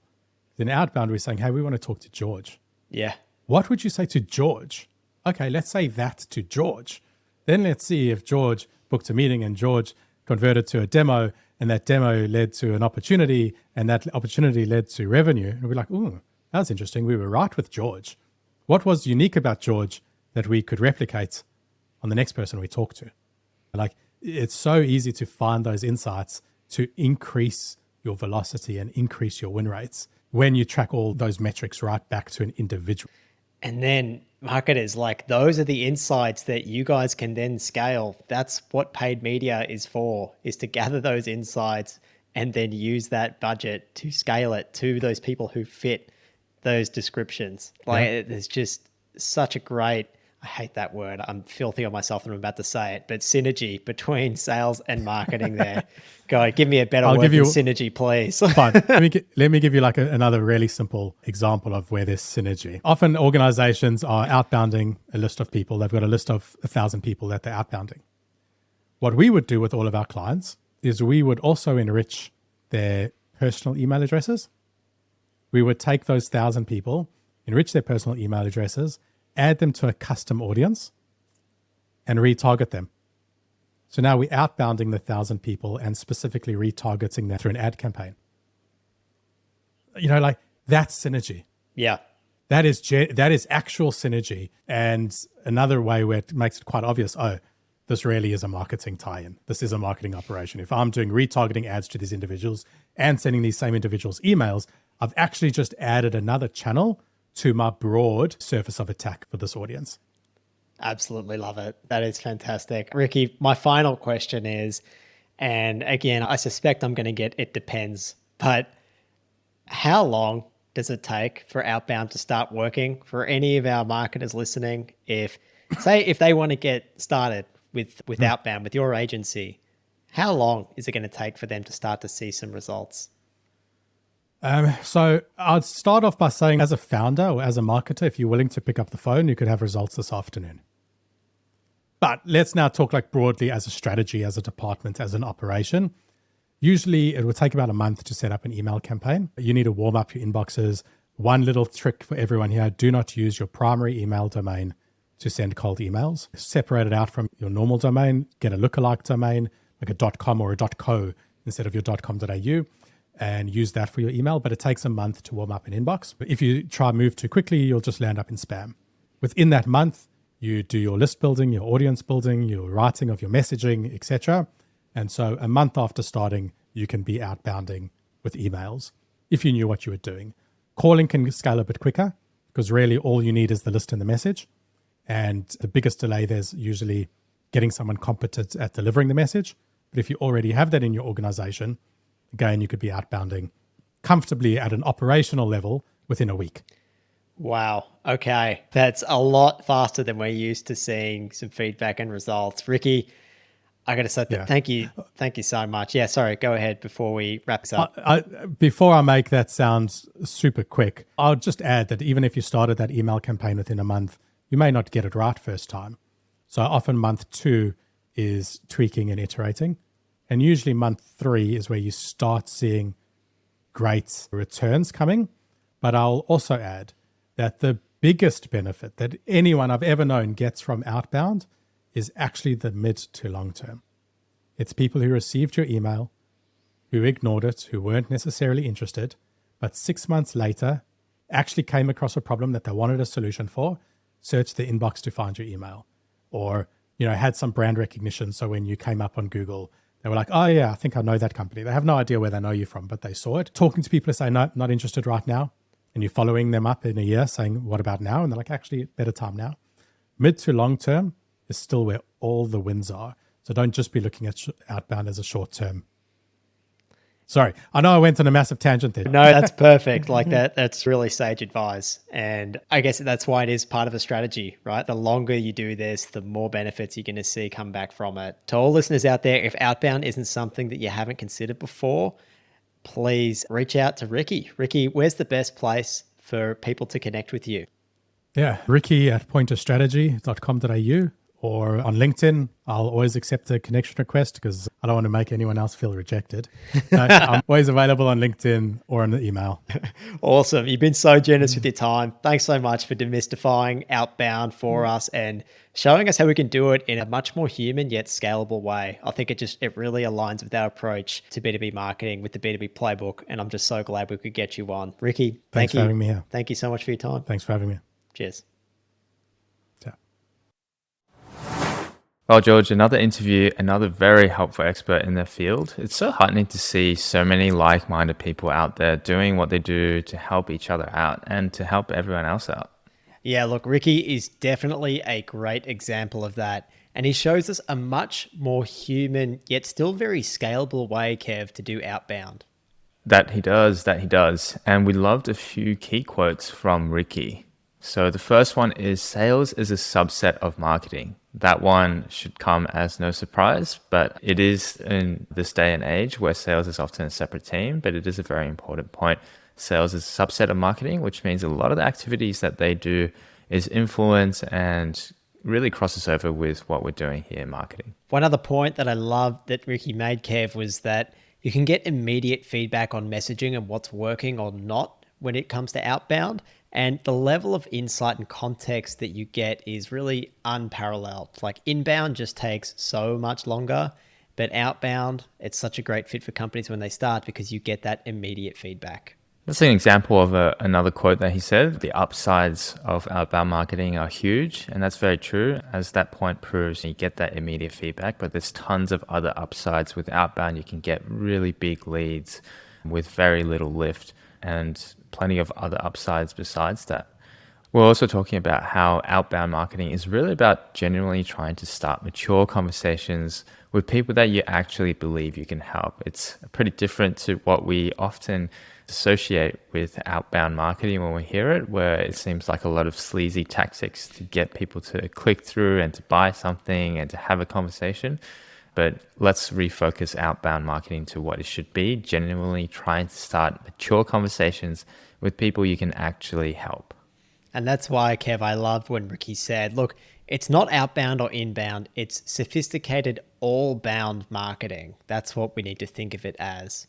In Outbound, we're saying, hey, we want to talk to George. Yeah. What would you say to George? Okay, let's say that to George. Then let's see if George booked a meeting and George converted to a demo, and that demo led to an opportunity, and that opportunity led to revenue. And we're like, ooh, that's interesting. We were right with George. What was unique about George that we could replicate on the next person we talk to? Like, it's so easy to find those insights to increase your velocity and increase your win rates when you track all those metrics right back to an individual. And then marketers, like, those are the insights that you guys can then scale. That's what paid media is for, is to gather those insights and then use that budget to scale it to those people who fit those descriptions. Like, there's just such a great, I hate that word. I'm filthy on myself and I'm about to say it, but synergy between sales and marketing there. God, give me a better word than synergy, please. Fine. Let me give you like another really simple example of where there's synergy. Often organizations are outbounding a list of people. They've got a list of 1,000 people that they're outbounding. What we would do with all of our clients is we would also enrich their personal email addresses. We would take those 1,000 people, enrich their personal email addresses, add them to a custom audience, and retarget them. So now we're outbounding the 1,000 people and specifically retargeting them through an ad campaign. You know, like, that's synergy. Yeah. That is actual synergy. And another way where it makes it quite obvious, oh, this really is a marketing tie-in. This is a marketing operation. If I'm doing retargeting ads to these individuals and sending these same individuals emails, I've actually just added another channel to my broad surface of attack for this audience. Absolutely love it. That is fantastic. Ricky, my final question is, and again, I suspect I'm going to get it depends, but how long does it take for Outbound to start working? For any of our marketers listening, if they want to get started with Outbound, with your agency, how long is it going to take for them to start to see some results? So I'd start off by saying, as a founder or as a marketer, if you're willing to pick up the phone, you could have results this afternoon. But let's now talk like broadly as a strategy, as a department, as an operation. Usually it will take about a month to set up an email campaign. You need to warm up your inboxes. One little trick for everyone here, do not use your primary email domain to send cold emails. Separate it out from your normal domain, get a lookalike domain, like a .com or a .co instead of your .com.au. And use that for your email, but it takes a month to warm up an inbox. But if you try move too quickly, you'll just land up in spam. Within that month, you do your list building, your audience building, your writing of your messaging, etc. And so a month after starting, you can be outbounding with emails if you knew what you were doing. Calling can scale a bit quicker because really all you need is the list and the message. And the biggest delay there's usually getting someone competent at delivering the message. But if you already have that in your organization, again, you could be outbounding comfortably at an operational level within a week. Wow. Okay. That's a lot faster than we're used to seeing some feedback and results. Ricky, I got to say thank you. Thank you so much. Yeah, sorry. Go ahead before we wrap this up. Before I make that sound super quick, I'll just add that even if you started that email campaign within a month, you may not get it right first time. So often month 2 is tweaking and iterating. And usually month 3 is where you start seeing great returns coming. But I'll also add that the biggest benefit that anyone I've ever known gets from Outbound is actually the mid to long term. It's people who received your email, who ignored it, who weren't necessarily interested, but 6 months later actually came across a problem that they wanted a solution for, searched the inbox to find your email, or had some brand recognition. So when you came up on Google, they were like, oh yeah, I think I know that company. They have no idea where they know you from, but they saw it. Talking to people who say, no, not interested right now. And you're following them up in a year saying, what about now? And they're like, actually, better time now. Mid to long term is still where all the wins are. So don't just be looking at outbound as a short term. Sorry, I know I went on a massive tangent there. No, that's perfect. Like that's really sage advice. And I guess that's why it is part of a strategy, right? The longer you do this, the more benefits you're going to see come back from it. To all listeners out there, if outbound isn't something that you haven't considered before, please reach out to Ricky. Ricky, where's the best place for people to connect with you? Yeah, Ricky at pointerstrategy.com.au or on LinkedIn. I'll always accept a connection request because I don't want to make anyone else feel rejected. I'm always available on LinkedIn or on the email. Awesome. You've been so generous with your time. Thanks so much for demystifying outbound for us and showing us how we can do it in a much more human yet scalable way. I think it really aligns with our approach to B2B marketing with the B2B playbook. And I'm just so glad we could get you on. Ricky, Thanks for having me here. Thank you so much for your time. Thanks for having me. Cheers. Well, George, another interview, another very helpful expert in their field. It's so heartening to see so many like-minded people out there doing what they do to help each other out and to help everyone else out. Yeah, look, Ricky is definitely a great example of that. And he shows us a much more human, yet still very scalable way, Kev, to do outbound. That he does. And we loved a few key quotes from Ricky. So the first one is, sales is a subset of marketing. That one should come as no surprise, but it is in this day and age where sales is often a separate team, but it is a very important point. Sales is a subset of marketing, which means a lot of the activities that they do is influence and really crosses over with what we're doing here in marketing. One other point that I loved that Ricky made, Kev, was that you can get immediate feedback on messaging and what's working or not when it comes to outbound. And the level of insight and context that you get is really unparalleled. Like inbound just takes so much longer, but outbound, it's such a great fit for companies when they start because you get that immediate feedback. That's an example of another quote that he said. The upsides of outbound marketing are huge, and that's very true. As that point proves, you get that immediate feedback, but there's tons of other upsides with outbound. You can get really big leads with very little lift and plenty of other upsides besides that. We're also talking about how outbound marketing is really about genuinely trying to start mature conversations with people that you actually believe you can help. It's pretty different to what we often associate with outbound marketing when we hear it, where it seems like a lot of sleazy tactics to get people to click through and to buy something and to have a conversation. But let's refocus outbound marketing to what it should be, genuinely trying to start mature conversations with people you can actually help. And that's why, Kev, I loved when Ricky said, look, it's not outbound or inbound, it's sophisticated all-bound marketing. That's what we need to think of it as.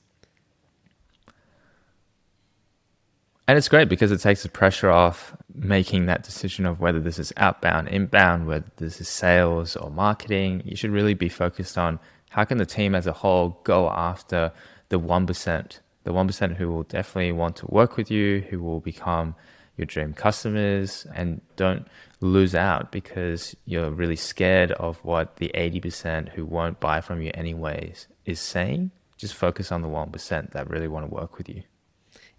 And it's great because it takes the pressure off making that decision of whether this is outbound, inbound, whether this is sales or marketing. You should really be focused on how can the team as a whole go after the 1%, the 1% who will definitely want to work with you, who will become your dream customers, and don't lose out because you're really scared of what the 80% who won't buy from you anyways is saying. Just focus on the 1% that really want to work with you.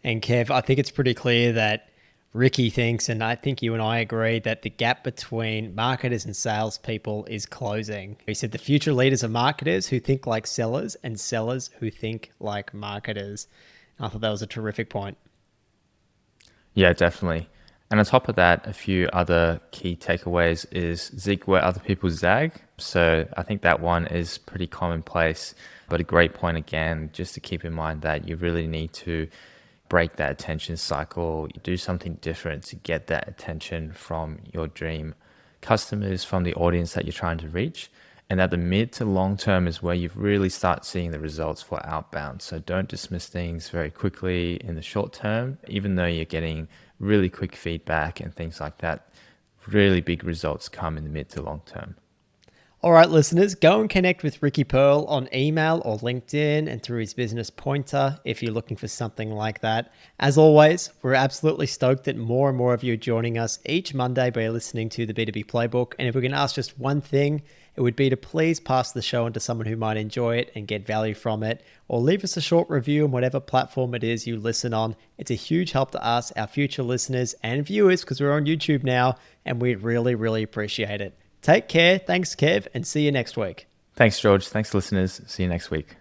And Kev, I think it's pretty clear that Ricky thinks, and I think you and I agree, that the gap between marketers and salespeople is closing. He said the future leaders are marketers who think like sellers and sellers who think like marketers. I thought that was a terrific point. Yeah, definitely. And on top of that, a few other key takeaways is zig where other people zag. So I think that one is pretty commonplace, but a great point again, just to keep in mind that you really need to break that attention cycle, do something different to get that attention from your dream customers, from the audience that you're trying to reach. And at the mid to long term is where you really start seeing the results for outbound. So don't dismiss things very quickly in the short term, even though you're getting really quick feedback and things like that. Really big results come in the mid to long term. All right, listeners, go and connect with Ricky Pearl on email or LinkedIn and through his business pointer if you're looking for something like that. As always, we're absolutely stoked that more and more of you are joining us each Monday by listening to the B2B Playbook. And if we can ask just one thing, it would be to please pass the show on to someone who might enjoy it and get value from it, or leave us a short review on whatever platform it is you listen on. It's a huge help to us, our future listeners and viewers, because we're on YouTube now, and we really, really appreciate it. Take care. Thanks, Kev, and see you next week. Thanks, George. Thanks, listeners. See you next week.